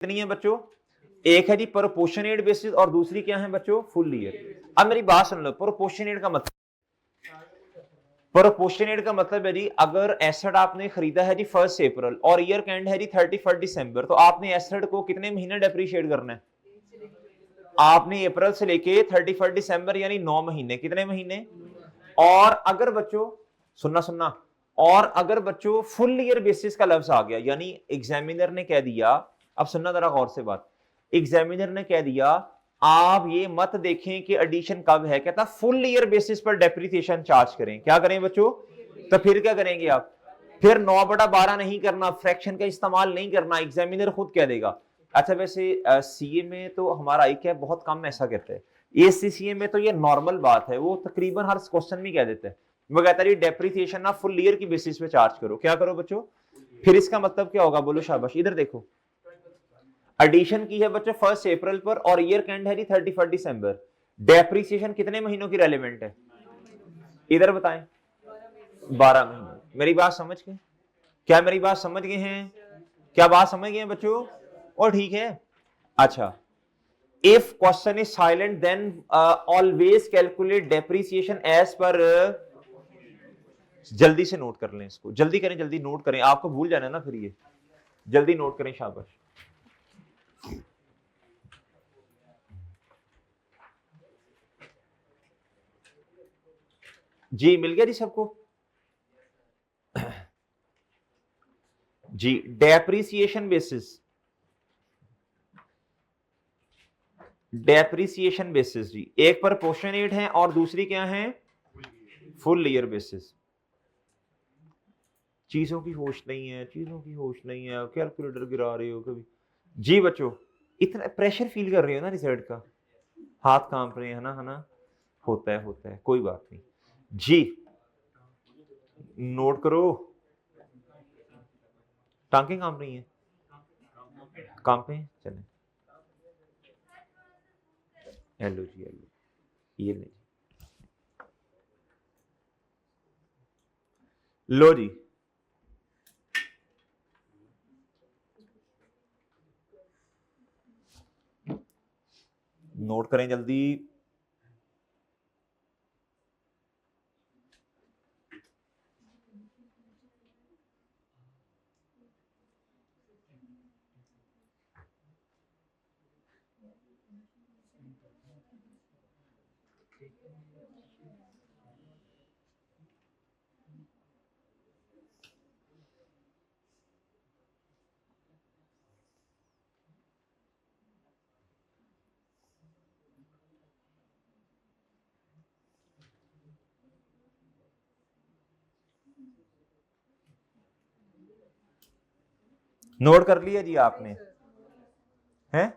कितनी है बच्चों? एक है जी प्रोपोर्शनेट बेसिस और दूसरी क्या है बच्चों? Full year. अब मेरी बात सुन लो, प्रोपोर्शनेट का मतलब, प्रोपोर्शनेट का मतलब है जी अगर एसेट आपने खरीदा है जी 1 अप्रैल और ईयर का एंड है जी 31 दिसंबर, तो आपने एसेट को कितने महीने डेप्रिशिएट करना है? आपने अप्रैल से लेके 31 दिसंबर यानी 9 महीने। कितने महीने? और अगर बच्चों सुनना सुनना, और अगर बच्चों फुल ईयर बेसिस का लफ्ज आ गया, यानी एग्जामिनर ने कह दिया, अब सुनना जरा गौर से बात, एग्जामिनर ने कह दिया आप ये मत देखें कि एडिशन कब है, कहता फुल ईयर बेसिस पर डेप्रिसिएशन चार्ज करें। क्या करें बच्चों? तो फिर क्या करेंगे आप? फिर 9/12 नहीं करना, फ्रैक्शन का इस्तेमाल नहीं करना, एग्जामिनर खुद कह देगा। अच्छा वैसे सीए में तो हमारा आई क्या बहुत कम ऐसा कहते हैं, एसीसीए में तो ये नॉर्मल बात है, वो तकरीबन हर क्वेश्चन में कह देते हैं, वो कहता है डेप्रिसिएशन ना फुल ईयर की बेसिस पे चार्ज करो। क्या करो बच्चों? फिर इसका मतलब क्या होगा? बोलो शाबाश। इधर देखो, एडिशन की है बच्चों 1 अप्रैल पर और ईयर कैंड है जी 31 दिसंबर। डेप्रिसिएशन कितने महीनों की रेलिवेंट है? इधर बताएं। 12 महीने। मेरी बात समझ गए? क्या मेरी बात समझ गए हैं? क्या बात समझ गए हैं बच्चों? और ठीक है। अच्छा, if question is silent then always calculate depreciation as पर, जल्दी से नोट कर लें इसको, जल्दी करें, जल्दी नोट करें, आपको भूल जाना ना फिर ये, जल्दी नोट करें शाबाश। जी मिल गया जी सबको? जी डेप्रिसिएशन बेसिस, डेप्रिसिएशन बेसिस जी एक प्रोपोर्शनेट है और दूसरी क्या है? Full year basis. चीजों की होश नहीं है, चीजों की होश नहीं है, कैलकुलेटर गिरा रहे हो कभी। जी बच्चों इतना प्रेशर फील कर रहे हो ना रिजल्ट का, हाथ कांप रहे हैं ना, है ना? होता है कोई बात नहीं जी। नोट करो, टांगे कांप रही हैं, कांपे चले। हेलो जी हेलो, ये नहीं, लो जी नोट करें जल्दी। नोट कर लिया जी आपने? हैं?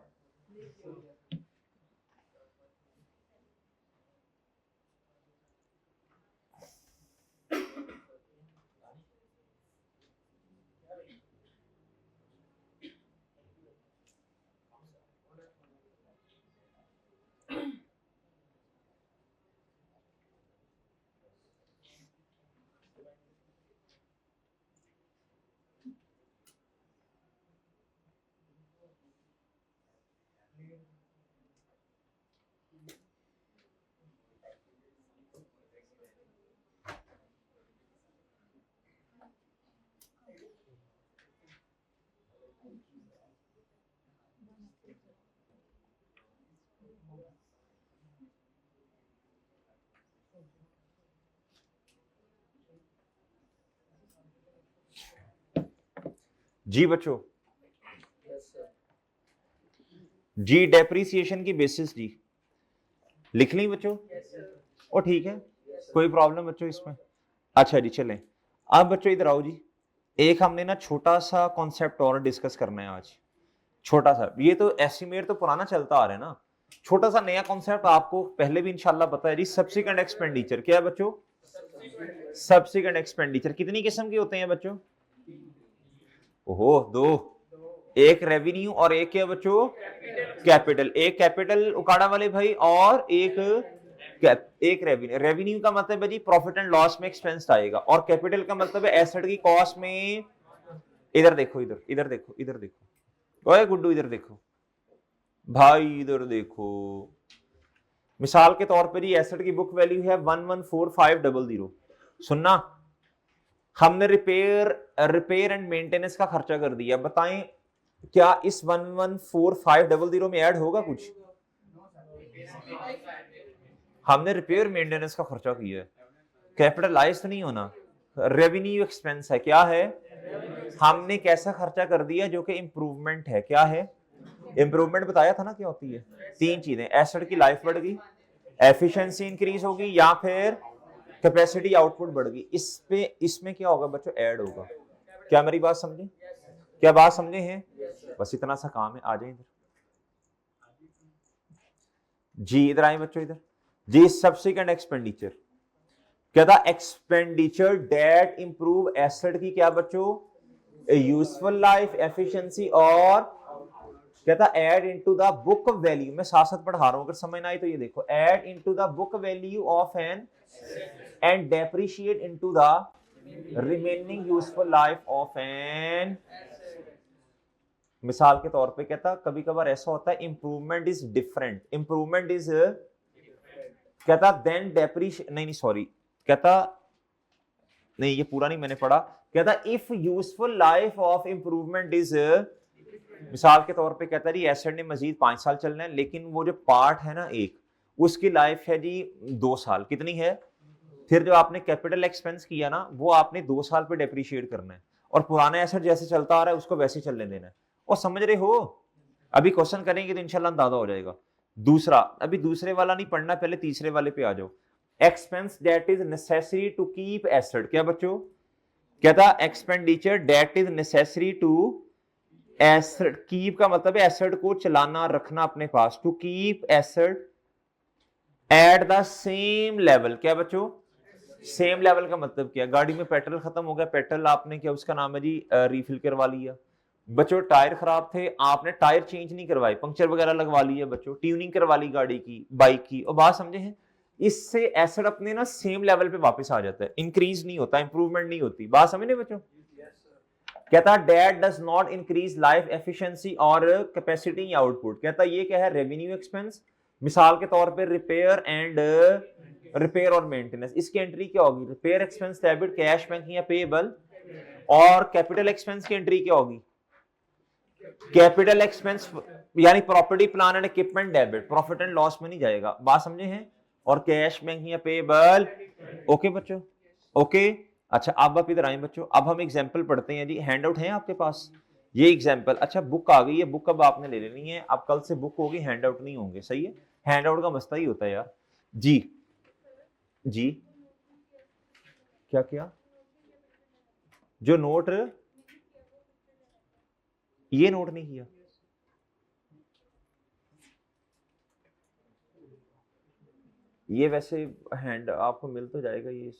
जी बच्चों जी डेप्रिसिएशन की बेसिस जी लिख ली बच्चों? और ठीक है, कोई प्रॉब्लम बच्चों इसमें? अच्छा जी चलें, अब बच्चों इधर आओ जी। एक हमने ना छोटा सा कॉन्सेप्ट और डिस्कस करना है आज, छोटा सा। ये तो एस्टिमेट तो पुराना चलता आ रहा है ना, छोटा सा नया कॉन्सेप्ट आपको पहले भी इंशाल्लाह पता है जी। सब्सिक्वेंट एक्सपेंडिचर क्या है बच्चों? सब्सिक्वेंट एक्सपेंडिचर कितनी किस्म के होते हैं बच्चों? ओहो दो, एक रेवेन्यू और एक क्या बच्चों? कैपिटल। एक कैपिटल उकाड़ा वाले भाई और एक रेवेन्यू। रेवेन्यू का मतलब है जी प्रॉफिट एंड लॉस में एक्सपेंस आएगा, और कैपिटल का मतलब है एसेट की कॉस्ट में। इधर देखो, इधर इधर देखो, इधर देखो, ओए गुड्डू इधर देखो भाई, इधर देखो। मिसाल के तौर पर ये एसेट की बुक वैल्यू है 114500। सुनना, हमने रिपेयर एंड मेंटेनेंस का खर्चा कर दिया, बताएं क्या इस 114500 में ऐड होगा कुछ? हमने रिपेयर मेंटेनेंस का खर्चा किया है, कैपिटलाइज तो नहीं होना, रेवेन्यू एक्सपेंस है। क्या है? हमने कैसा खर्चा कर दिया जो कि इंप्रूवमेंट है। क्या है? इंप्रूवमेंट बताया था ना क्या होती है? तीन चीजें, एसेट की लाइफ बढ़ गई, एफिशिएंसी इंक्रीज होगी, या फिर कैपेसिटी आउटपुट बढ़ गई। इसमें क्या होगा बच्चों? ऐड होगा। क्या मेरी बात समझे? क्या बात समझे हैं? बस इतना सा काम है। आ जाए इधर जी, इधर आए बच्चों, इधर जी। सब्सिक्वेंट एक्सपेंडिचर क्या था? एक्सपेंडिचर डेट इंप्रूव एसेट की क्या बच्चों? यूजफुल लाइफ, एफिशिएंसी, और क्या था? Add into the book value. मैं साथ साथ पढ़ा रहा हूं, अगर समझ ना आए तो ये देखो। Add into the book value of an and depreciate into the remaining useful life of an. मिसाल के तौर पे कहता, कभी कभार ऐसा होता है improvement is different, improvement is कहता देन डेप्रिशिएट, नहीं सॉरी, कहता नहीं, ये पूरा नहीं मैंने पढ़ा। कहता if useful life of improvement is, मिसाल के तौर पे कहता जी एसेट ने मजीद 5 साल चलना है, लेकिन वो जो पार्ट है ना एक, उसकी लाइफ है जी 2 साल। कितनी है? फिर जो आपने कैपिटल एक्सपेंस किया ना, वो आपने 2 साल पे डेप्रिशिएट करना है, और पुराना एसेट जैसे चलता आ रहा है उसको वैसे चलने देना है। और समझ रहे हो? अभी क्वेश्चन करेंगे तो इंशाल्लाह अंदाजा हो जाएगा। दूसरा, अभी दूसरे वाला नहीं पढ़ना, पहले तीसरे वाले पे आ जाओ। Expense that is necessary to keep asset. क्या बच्चों? क्या था? Expenditure that is necessary to asset. Keep का मतलब है एसेट को चलाना, रखना अपने पास। To keep asset at the same level. क्या बच्चों? सेम लेवल का मतलब क्या? गाड़ी में पेट्रोल खत्म हो गया, पेट्रोल आपने क्या उसका नाम है जी रिफिल करवा लिया। बच्चों टायर खराब थे, आपने टायर चेंज नहीं करवाए, पंक्चर वगैरह लगवा लिए बच्चों, ट्यूनिंग करवा ली गाड़ी की, बाइक की। और बात समझे हैं? इससे एसेट अपने ना सेम लेवल पे वापस आ जाता है, इंक्रीज नहीं होता, इंप्रूवमेंट नहीं होती। बात समझे बच्चों? कहता date does not increase life efficiency और कैपेसिटी आउटपुट। कहता ये क्या है? Revenue expense. मिसाल के तौर पे रिपेयर और मेंटेनेंस, इसकी एंट्री क्या होगी? Repair expense debit, cash banking या पेएबल। और कैपिटल एक्सपेंस की एंट्री क्या होगी? कैपिटल एक्सपेंस यानी property plan and equipment debit, profit and loss में नहीं जाएगा। बात समझे हैं? और कैश बैंकिंग या पेएबल। ओके बच्चों? ओके। अच्छा अब आप इधर आए बच्चों, अब हम एग्जांपल पढ़ते हैं जी। हैंड आउट है आपके पास? ये एग्जांपल। अच्छा बुक आ गई है, बुक अब आपने ले लेनी है। अब कल से बुक होगी, हैंड आउट नहीं होंगे। सही है? हैंड आउट का मसला ही होता है यार। जी जी, क्या क्या? जो नोट, ये नोट नहीं किया? ये वैसे हैंड आपको मिल तो जाएगा ये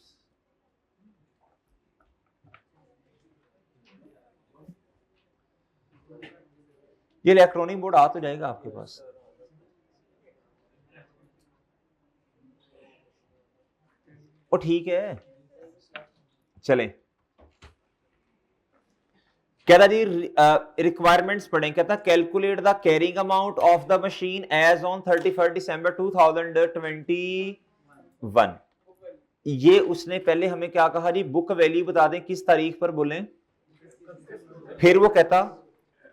इलेक्ट्रॉनिक बोर्ड आ तो जाएगा आपके पास। ओ ठीक है, चलें। कहता जी रिक्वायरमेंट्स पढ़ें। कहता calculate the carrying amount of the machine as on 31 December 2021। ये उसने पहले हमें क्या कहा जी? बुक वैल्यू बता दें किस तारीख पर बोले। फिर वो कहता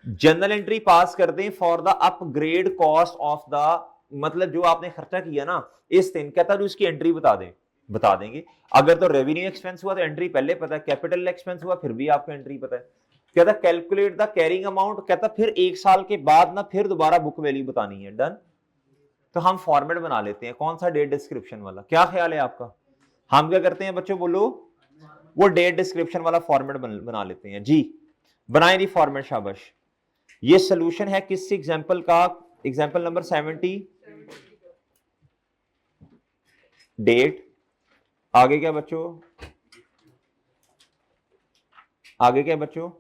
जनरल एंट्री पास कर दें for the upgrade cost of the, मतलब जो आपने खर्चा किया ना इस दिन। कहता है उसकी एंट्री बता दें, बता देंगे। अगर तो रेवेन्यू एक्सपेंस हुआ तो एंट्री पहले पता है, कैपिटल एक्सपेंस हुआ फिर भी आपको एंट्री पता है। कहता कैलकुलेट द कैरिंग अमाउंट। कहता फिर 1 साल के बाद ना फिर दोबारा बुक वैल्यू बतानी है। डन। तो हम फॉर्मेट बना लेते हैं, कौन सा? डेट डिस्क्रिप्शन वाला। क्या ख्याल है आपका? हम क्या करते हैं बच्चों, बोलो? वो डेट डिस्क्रिप्शन वाला फॉर्मेट बना लेते हैं जी। बनाए जी फॉर्मेट, शाबाश। ये सोल्यूशन है किस एग्जाम्पल का? Example number 70। डेट, आगे क्या बच्चों? आगे क्या बच्चों?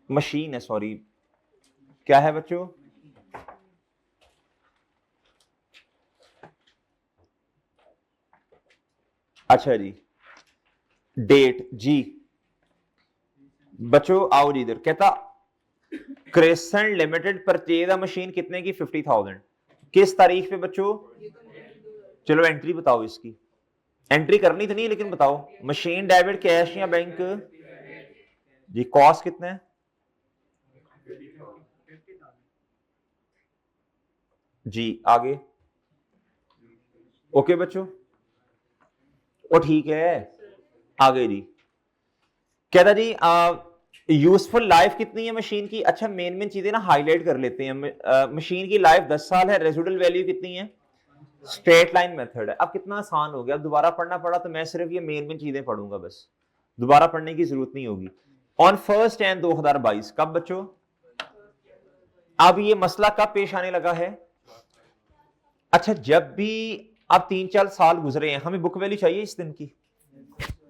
मशीन है, सॉरी। क्या है बच्चों? अच्छा जी, डेट जी। बच्चों आओ जी इधर, कहता क्रेसेंट लिमिटेड परचेज मशीन कितने की 50,000, किस तारीख पे बच्चों? चलो एंट्री बताओ इसकी, एंट्री करनी तो नहीं लेकिन बताओ, मशीन डेबिट कैश या बैंक जी, कॉस्ट कितना है जी, आगे ओके बच्चों, ओ ठीक है, आगे जी, कहता जी यूजफुल लाइफ कितनी है मशीन की? अच्छा मेन मेन चीजें ना हाईलाइट कर लेते हैं। मशीन की लाइफ 10 साल है, रेजिडुअल वैल्यू कितनी है? स्ट्रेट लाइन मेथड है। अब कितना आसान हो गया, अब दोबारा पढ़ना पड़ा तो मैं सिर्फ ये मेन मेन चीजें पढ़ूंगा, बस दोबारा पढ़ने की जरूरत नहीं होगी। ऑन 1 जनवरी 2022 कब बच्चों? अब ये मसला कब पेश आने लगा है? अच्छा जब भी अब 3-4 साल गुजरे हैं, हमें बुक वैल्यू चाहिए इस दिन की,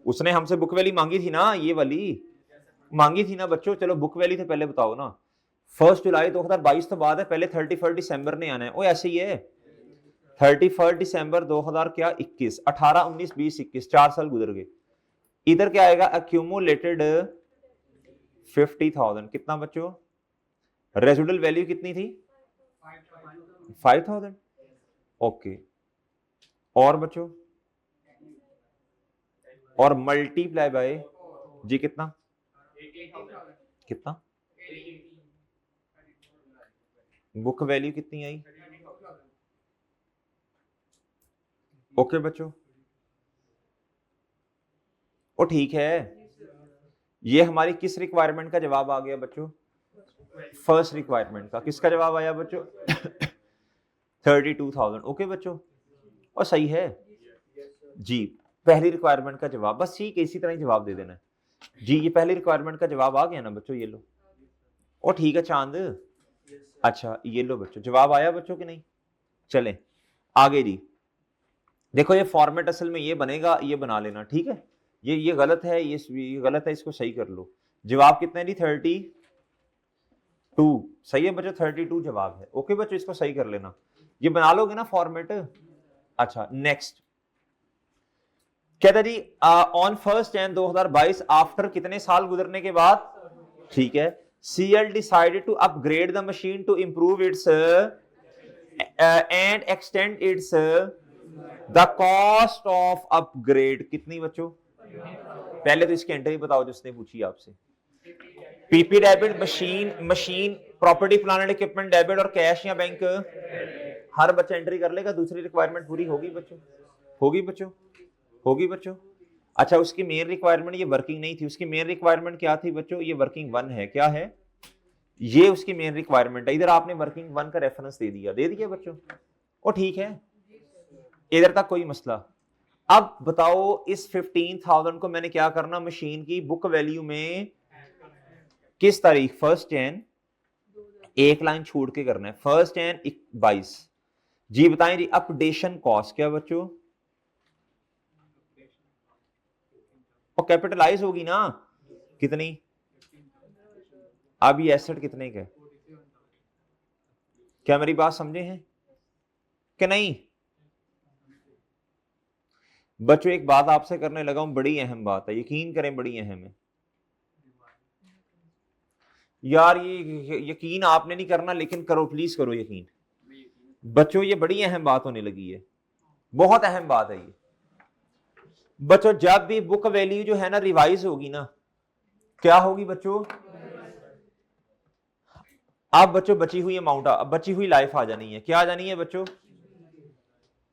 उसने हमसे बुक वैल्यू मांगी थी ना, ये वाली मांगी थी ना बच्चों। चलो बुक वैल्यू तो पहले बताओ ना, 1 जुलाई 2022 तो बाद है, पहले 31 दिसंबर ने आना है। ओ ऐसे ही है, 31 दिसंबर 2000 क्या 21, 18, 19, 20, 21, 4 साल गुजर गए। इधर क्या आएगा? एक्यूमुलेटेड 50,000 कितना बच्चों? रेजिडुअल वैल्यू कितनी थी? 5,000। ओके, और बच्चों, और मल्टीप्लाई बाय जी कितना? कितना? बुक वैल्यू कितनी आई? ओके बच्चों, ओ ठीक है, ये हमारी किस रिक्वायरमेंट का जवाब आ गया बच्चों? फर्स्ट रिक्वायरमेंट का। किसका जवाब आया बच्चों? 32,000। ओके बच्चों, और सही है जी, पहली रिक्वायरमेंट का जवाब, बस ठीक है इसी तरह ही जवाब दे देना जी। ये पहली रिक्वायरमेंट का जवाब आ गया ना बच्चों, ये लो, ओ ठीक है चांद, अच्छा ये लो बच्चों, जवाब आया बच्चों कि नहीं? चलें आगे जी, देखो ये फॉर्मेट असल में ये बनेगा, ये बना लेना ठीक है, ये गलत है, ये गलत है, इसको सही कर लो। जवाब कितना है जी? 32 सही है बच्चों, 32 जवाब है। ओके बच्चों, इसको सही कर लेना, ये बना लोगे ना फॉर्मेट। अच्छा नेक्स्ट कहता जी ऑन 1 जनवरी 2022 आफ्टर कितने साल गुजरने के बाद? ठीक है, CL decided to upgrade the machine to improve its and extend its the cost of upgrade कितनी बच्चों? पहले तो इसकी एंट्री बताओ जिसने पूछी आपसे। PP debit, machine property plant and equipment debit, और कैश या बैंक, हर बच्चा एंट्री कर लेगा। दूसरी रिक्वायरमेंट पूरी होगी बच्चों, होगी बच्चों, होगी बच्चों। अच्छा उसकी मेन रिक्वायरमेंट ये वर्किंग नहीं थी, उसकी मेन रिक्वायरमेंट क्या थी बच्चों? ये वर्किंग 1 है, क्या है ये? उसकी मेन रिक्वायरमेंट है। इधर आपने वर्किंग 1 का रेफरेंस दे दिया बच्चों, ओ ठीक है, इधर तक कोई मसला। अब बताओ इस 15,000 को मैंने क्या करना, मशीन की बुक वैल्यू में किस तारीख? 1 जनवरी, एक लाइन छोड़ के करना है, 1 जनवरी 22 जी। बताएं जी अपडेशन कॉस्ट क्या बच्चों? और कैपिटलाइज होगी ना, कितनी? अब ये एसेट कितने का? क्या मेरी बात समझे हैं कि नहीं बच्चों? एक बात आपसे करने लगा हूं, बड़ी अहम बात है, यकीन करें बड़ी अहम है यार। ये यकीन आपने नहीं करना लेकिन करो, प्लीज करो यकीन बच्चों, ये बड़ी अहम बात होने लगी है, बहुत अहम बात है ये बच्चों। जब भी बुक वैल्यू जो है ना रिवाइज होगी ना, क्या होगी बच्चों? अब बच्चों बची हुई अमाउंट, बची हुई लाइफ आ जानी है, क्या आ जानी है बच्चों?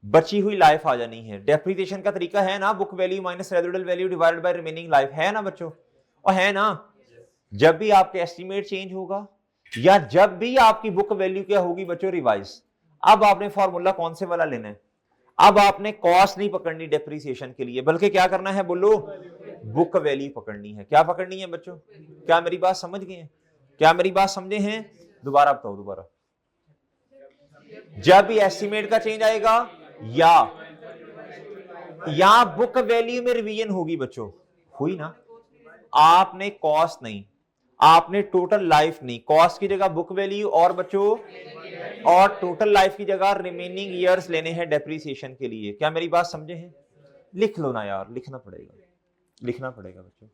बची हुई लाइफ आ जानी है। डेप्रिसिएशन का तरीका है ना, book value minus residual value divided by remaining life, है ना बच्चों? और है ना, जब भी आपके एस्टिमेट चेंज होगा या जब भी आपकी बुक वैल्यू क्या होगी बच्चों? रिवाइज। अब आपने फॉर्मूला कौन से वाला लेना है? अब आपने कॉस्ट नहीं पकड़नी डेप्रिसिएशन के लिए, बल्कि क्या करना है बोलो? बुक वैल्यू पकड़नी है। क्या पकड़नी है बच्चों? क्या मेरी बात समझ गए हैं? क्या मेरी बात समझे हैं? दोबारा बताओ, दोबारा। जब भी एस्टिमेट का चेंज आएगा या बुक वैल्यू में रिवीजन होगी बच्चों, हुई ना, आपने कॉस्ट नहीं, आपने टोटल लाइफ नहीं, कॉस्ट की जगह बुक वैल्यू, और बच्चों और टोटल लाइफ की जगह रिमेनिंग ईयर्स लेने हैं डेप्रिसिएशन के लिए। क्या मेरी बात समझे हैं? लिख लो ना यार, लिखना पड़ेगा, लिखना पड़ेगा बच्चों।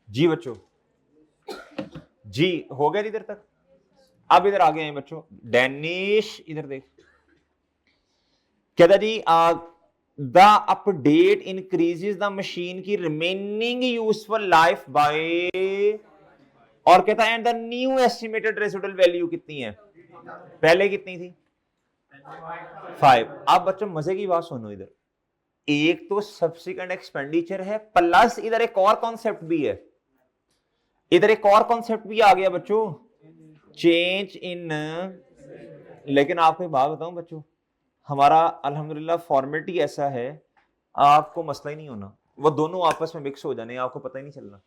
जी बच्चों, जी हो गया इधर तक। अब इधर आगे हैं बच्चों, डैनिश इधर देख, कहता जी the update increases the machine की रिमेनिंग यूजफुल लाइफ बाय, और कहता है and the new estimated residual value कितनी है, पहले कितनी थी 5। अब बच्चों मजे की बात सुनो, इधर एक तो सब्सिक्वेंट एक्सपेंडिचर है, प्लस इधर एक और कॉन्सेप्ट भी है, इधर एक और कॉन्सेप्ट भी आ गया बच्चों, चेंज इन। लेकिन आपको एक बात बताऊं बच्चों, हमारा अल्हम्दुलिल्लाह फॉर्मेलिटी ऐसा है, आपको मसला ही नहीं होना, वो दोनों आपस में मिक्स हो जाने, आपको पता ही नहीं चलना,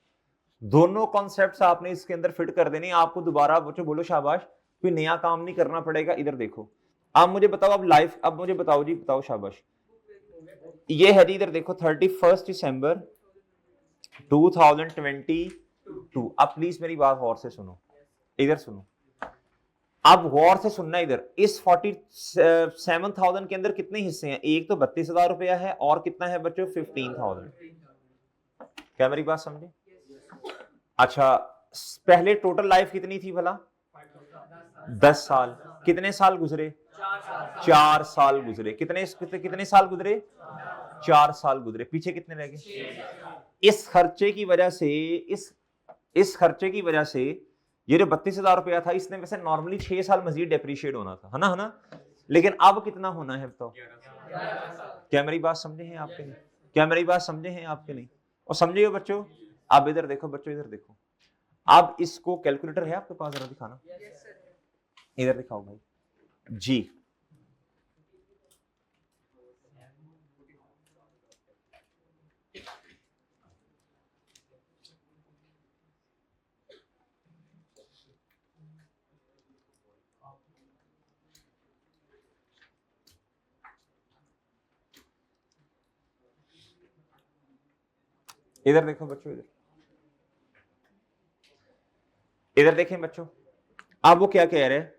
दोनों कॉन्सेप्ट्स आपने इसके अंदर फिट कर देने, आपको दोबारा बच्चों बोलो शाबाश, कोई नया काम नहीं करना पड़ेगा। इधर देखो, आप मुझे बताओ अब लाइफ, अब मुझे बताओ जी, बताओ शाबाश, ये है जी, इधर देखो 31 दिसंबर 2022। अब प्लीज मेरी बात गौर से सुनो, इधर सुनो, अब गौर से सुनना, इधर इस 47,000 के अंदर कितने हिस्से हैं, एक तो 32,000 रुपया है, और कितना है बच्चों 15,000। क्या मेरी बात समझे? अच्छा, पहले टोटल लाइफ कितनी थी भला, 10 साल, कितने साल गुजरे, 4 साल गुजरे, कितने साल गुजरे, 4 साल गुजरे, पीछे कितने रह गए। इस खर्चे की वजह से, इस खर्चे की वजह से ये जो 32,000 रुपया था, इसने वैसे नॉर्मली 6 साल मजीद डेप्रिशिएट होना था, है ना, लेकिन अब कितना होना है बताओ। क्या मेरी बात समझे हैं आपके नहीं, क्या मेरी बात समझे हैं आपके नहीं, और समझिए बच्चों। अब इधर देखो बच्चों, इधर देखो, अब इसको कैलकुलेटर है आपके पास, जरा दिखाना, इधर दिखाओ भाई जी। इधर देखो बच्चों, इधर देखें बच्चों, अब वो क्या कह रहे हैं,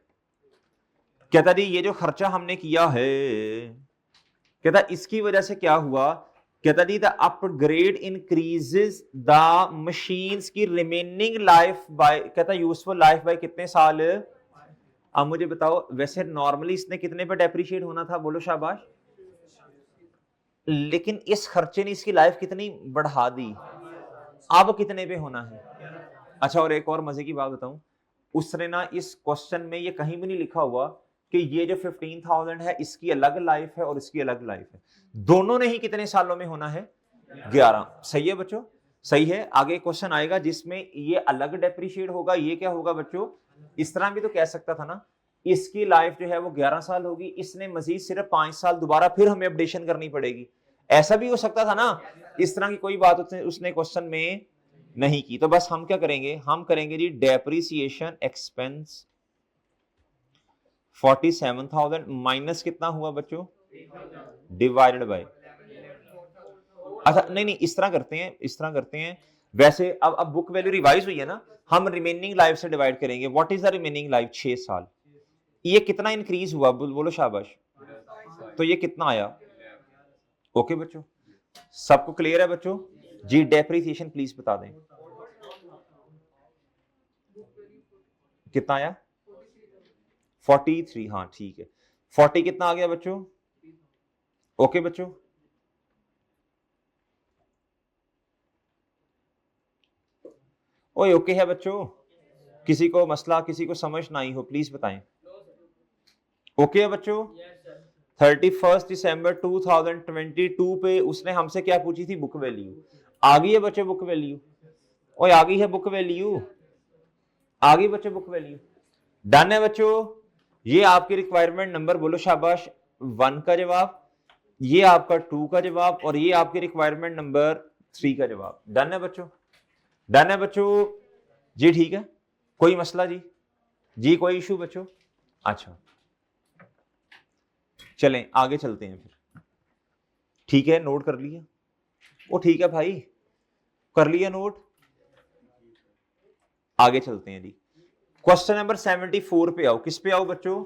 कहता जी ये जो खर्चा हमने किया है, कहता इसकी वजह से क्या हुआ, कहता जी the upgrade increases the machines की रिमेनिंग लाइफ बाय, कहता यूजफुल लाइफ बाय कितने साल। अब मुझे बताओ, वैसे नॉर्मली इसने कितने पे डेप्रिशिएट होना था, बोलो शाबाश, लेकिन इस खर्चे ने इसकी लाइफ कितनी बढ़ा दी, अब कितने पे होना है। अच्छा, और एक और मजे की बात बताऊं, उसने ना इस क्वेश्चन में ये कहीं भी नहीं लिखा हुआ कि ये जो 15,000 है इसकी अलग लाइफ है और इसकी अलग लाइफ है, दोनों ने ही कितने सालों में होना है, 11। सही है बच्चों, सही है। आगे क्वेश्चन आएगा जिसमें ये अलग डेप्रिशिएट होगा, ये क्या होगा बच्चों, इस तरह भी तो कह सकता था ना, इसकी लाइफ जो है वो 11 साल होगी, इसने मजीद सिर्फ 5 साल दोबारा फिर हमें अपडेशन करनी पड़ेगी, ऐसा भी हो सकता था ना। इस तरह की कोई बात उसने क्वेश्चन में नहीं की। तो बस हम क्या करेंगे, हम करेंगे जी डेप्रिसिएशन एक्सपेंस 47,000 माइनस कितना हुआ बच्चों, डिवाइडेड बाय, अच्छा नहीं नहीं इस तरह करते हैं, इस तरह करते हैं। वैसे अब बुक वैल्यू रिवाइज हुई है ना, हम रिमेनिंग लाइफ से डिवाइड करेंगे। What is the remaining life, 6 साल। ये कितना इंक्रीज हुआ, बोलो शाबाश। तो ये कितना आया, ओके बच्चों, सबको क्लियर है बच्चों जी। डेप्रिसिएशन प्लीज बता दें कितना आया, 43, हाँ ठीक है। 40 कितना आ गया बच्चों, ओके बच्चों। ओए ओके है बच्चों, किसी को मसला, किसी को समझ ना आई हो प्लीज बताएं, ओके है बच्चों। 31 दिसंबर 2022 पे उसने हमसे क्या पूछी थी, बुक वैल्यू। आ गई है बच्चे बुक वैल्यू, ओए आ गई है बुक वैल्यू, आ गई बच्चे बुक वैल्यू। डन है बच्चों, ये आपकी रिक्वायरमेंट नंबर, बोलो शाबाश, 1 का जवाब, ये आपका 2 का जवाब, और ये आपकी रिक्वायरमेंट नंबर 3 का जवाब। डन है बच्चों, डन है बच्चों जी, ठीक है, कोई मसला जी, जी कोई इशू बच्चों। अच्छा चलें आगे चलते हैं फिर, ठीक है, नोट कर लिया, वो ठीक है भाई, कर लिया नोट, आगे चलते हैं जी। क्वेश्चन नंबर 74 पे आओ, किस पे आओ बच्चों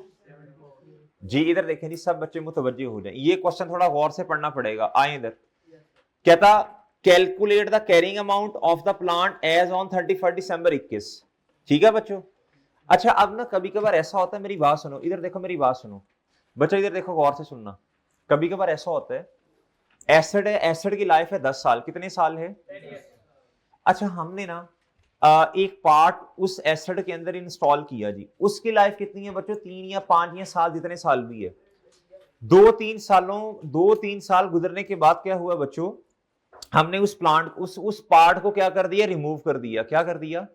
जी, इधर देखें जी, सब बच्चे मुतवज्जे हो जाएं, ये क्वेश्चन थोड़ा गौर से पढ़ना पड़ेगा। आए इधर, कहता calculate the carrying amount of the plant as on 31 December 21, ठीक है बच्चों। अच्छा अब ना कभी कभार ऐसा होता है, मेरी बात सुनो, इधर देखो मेरी बात सुनो बच्चों, इधर देखो गौर से सुनना। कभी कभार ऐसा होता है, एसिड है, एसिड की लाइफ है 10 साल, कितने साल है, अच्छा हमने ना एक पार्ट उस एसिड के अंदर इंस्टॉल किया जी, उसकी लाइफ कितनी है बच्चों, 3 या 5 या साल, जितने साल भी है। 2-3 साल गुजरने के बाद क्या हुआ बच्चों, हमने उस प्लांट उस पार्ट को क्या कर दिया, रिमूव कर दिया, क्या कर दिया।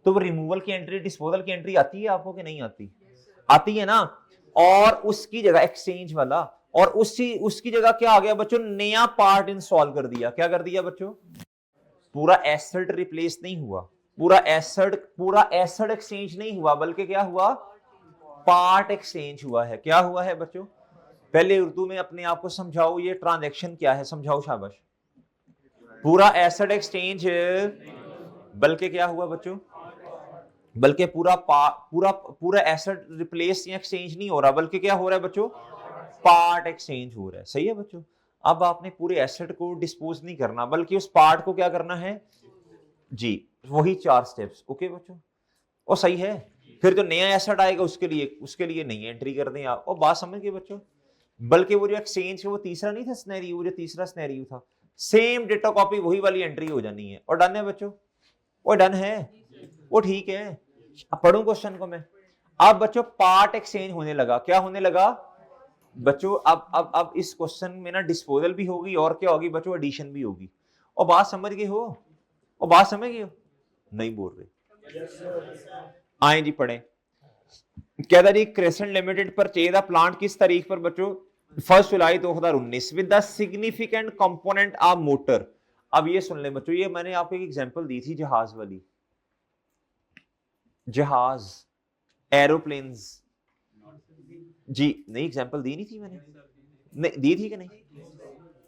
तो वो रिमूवल की एंट्री, डिस्पोजल की एंट्री आती है आपको कि नहीं आती, आती है ना। और उसकी जगह एक्सचेंज वाला, और उसकी जगह क्या आ गया बच्चों, नया पार्ट इंस्टॉल कर दिया, क्या कर दिया बच्चों, पूरा एसिड रिप्लेस नहीं हुआ, पूरा एसिड एक्सचेंज नहीं हुआ, बल्कि क्या हुआ, पार्ट एक्सचेंज हुआ है। क्या हुआ है बच्चों, पहले उर्दू में अपने आप को समझाओ, ये ट्रांजैक्शन क्या है, समझाओ शाबाश। पूरा एसिड एक्सचेंज, बल्कि क्या हुआ बच्चों, बल्कि पूरा एसिड रिप्लेस या एक्सचेंज नहीं हो रहा, बल्कि क्या हो रहा है बच्चों, पार्ट एक्सचेंज हो रहा है। सही है बच्चों, अब आपने पूरे एसिड को डिस्पोज नहीं करना, बल्कि उस पार्ट को क्या करना है जी, वही 4 स्टेप्स, ओके बच्चों, और सही है। फिर जो नया एसिड आएगा उसके लिए नई एंट्री कर दें आप, और बात समझ गए बच्चों। बल्कि वो जो एक्सचेंज है वो तीसरा नहीं था स्नैरियो, वो जो तीसरा स्नैरियो था, सेम डेटा कॉपी वही वाली एंट्री हो जानी है। और डन है बच्चों, वो डन है, वो ठीक है। अब पढ़ूं क्वेश्चन को मैं, अब बच्चों पार्ट एक्सचेंज होने लगा, क्या होने लगा बच्चों, अब इस क्वेश्चन में ना डिस्पोजल भी होगी, और क्या होगी बच्चों, एडिशन भी होगी। और बात समझ गए हो, और बात समझ गए हो, नहीं बोल रहे, आए जी पढ़े। कहता जी crescent limited purchase the plant किस तारीख पर बच्चों, 1 जुलाई 2019 with the significant component of motor. अब ये सुन ले बच्चों, ये मैंने आपको एक एग्जांपल दी थी जहाज वाली, जहाज, एरोप्लेन्स जी, नहीं एग्जांपल दी नहीं थी मैंने, नहीं दी थी कि नहीं,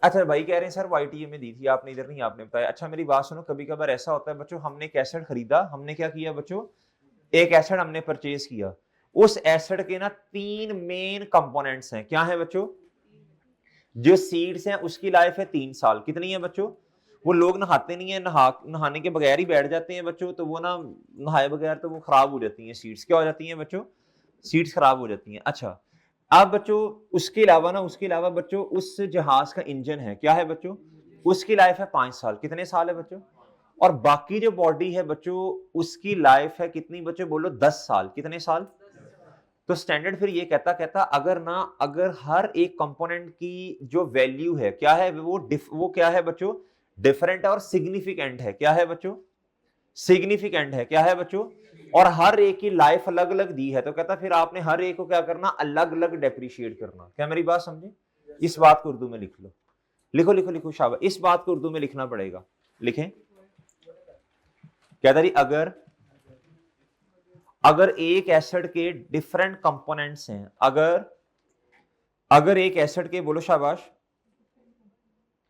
अच्छा भाई कह रहे हैं सर वाईटीए में दी थी आपने, इधर नहीं आपने बताया। अच्छा मेरी बात सुनो, कभी कभार ऐसा होता है बच्चों, हमने एक एसेट खरीदा, हमने क्या किया बच्चों, एक एसेट हमने परचेज किया, उस एसेट के ना 3 मेन कंपोनेंट्स हैं, क्या है बच्चों, जो सीड्स हैं उसकी लाइफ है 3 साल, कितनी है बच्चों, वो लोग नहाते नहीं है, नहाने के बगैर ही बैठ जाते हैं बच्चों, तो वो ना नहाए बगैर तो वो खराब हो जाती हैं सीड्स, क्या हो जाती हैं बच्चों, सीड्स खराब हो जाती हैं। अच्छा अब बच्चों उसके अलावा बच्चों उस जहाज का इंजन है, क्या है बच्चों, उसकी लाइफ है 5 साल, कितने साल है बच्चों, और बाकी जो बॉडी है बच्चों उसकी लाइफ है कितनी बच्चों, बोलो 10 साल, कितने साल। तो स्टैंडर्ड फिर ये कहता अगर हर एक कंपोनेंट की जो वैल्यू है क्या है, वो क्या है बच्चों, डिफरेंट है और सिग्निफिकेंट है। क्या है बच्चों? सिग्निफिकेंट है। क्या है बच्चों? और हर एक की लाइफ अलग अलग दी है, तो कहता फिर आपने हर एक को क्या करना, अलग अलग डेप्रिशिएट करना। क्या मेरी बात समझे? इस बात को उर्दू में लिख लो, लिखो लिखो लिखो शाबाश, इस बात को उर्दू में लिखना पड़ेगा। लिखें, कहता रही अगर एक एसिड के डिफरेंट कंपोनेंट्स हैं, अगर एक एसिड के, बोलो शाबाश,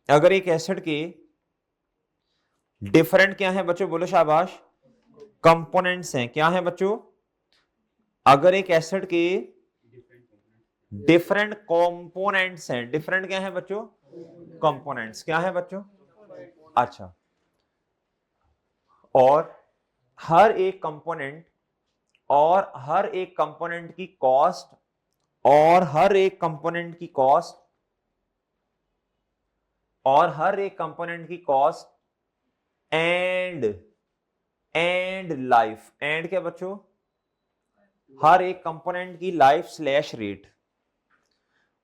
अगर एक एसिड के डिफरेंट क्या है बच्चों, बोलो शाबाश, कंपोनेंट्स हैं। क्या है बच्चों? अगर एक एसिड के डिफरेंट कंपोनेंट्स हैं, डिफरेंट क्या है बच्चों? कंपोनेंट्स। क्या है बच्चों? अच्छा, और हर एक कंपोनेंट की कॉस्ट, और हर एक कंपोनेंट की कॉस्ट एंड लाइफ, एंड क्या बच्चों? हर एक कंपोनेंट की लाइफ स्लैश रेट,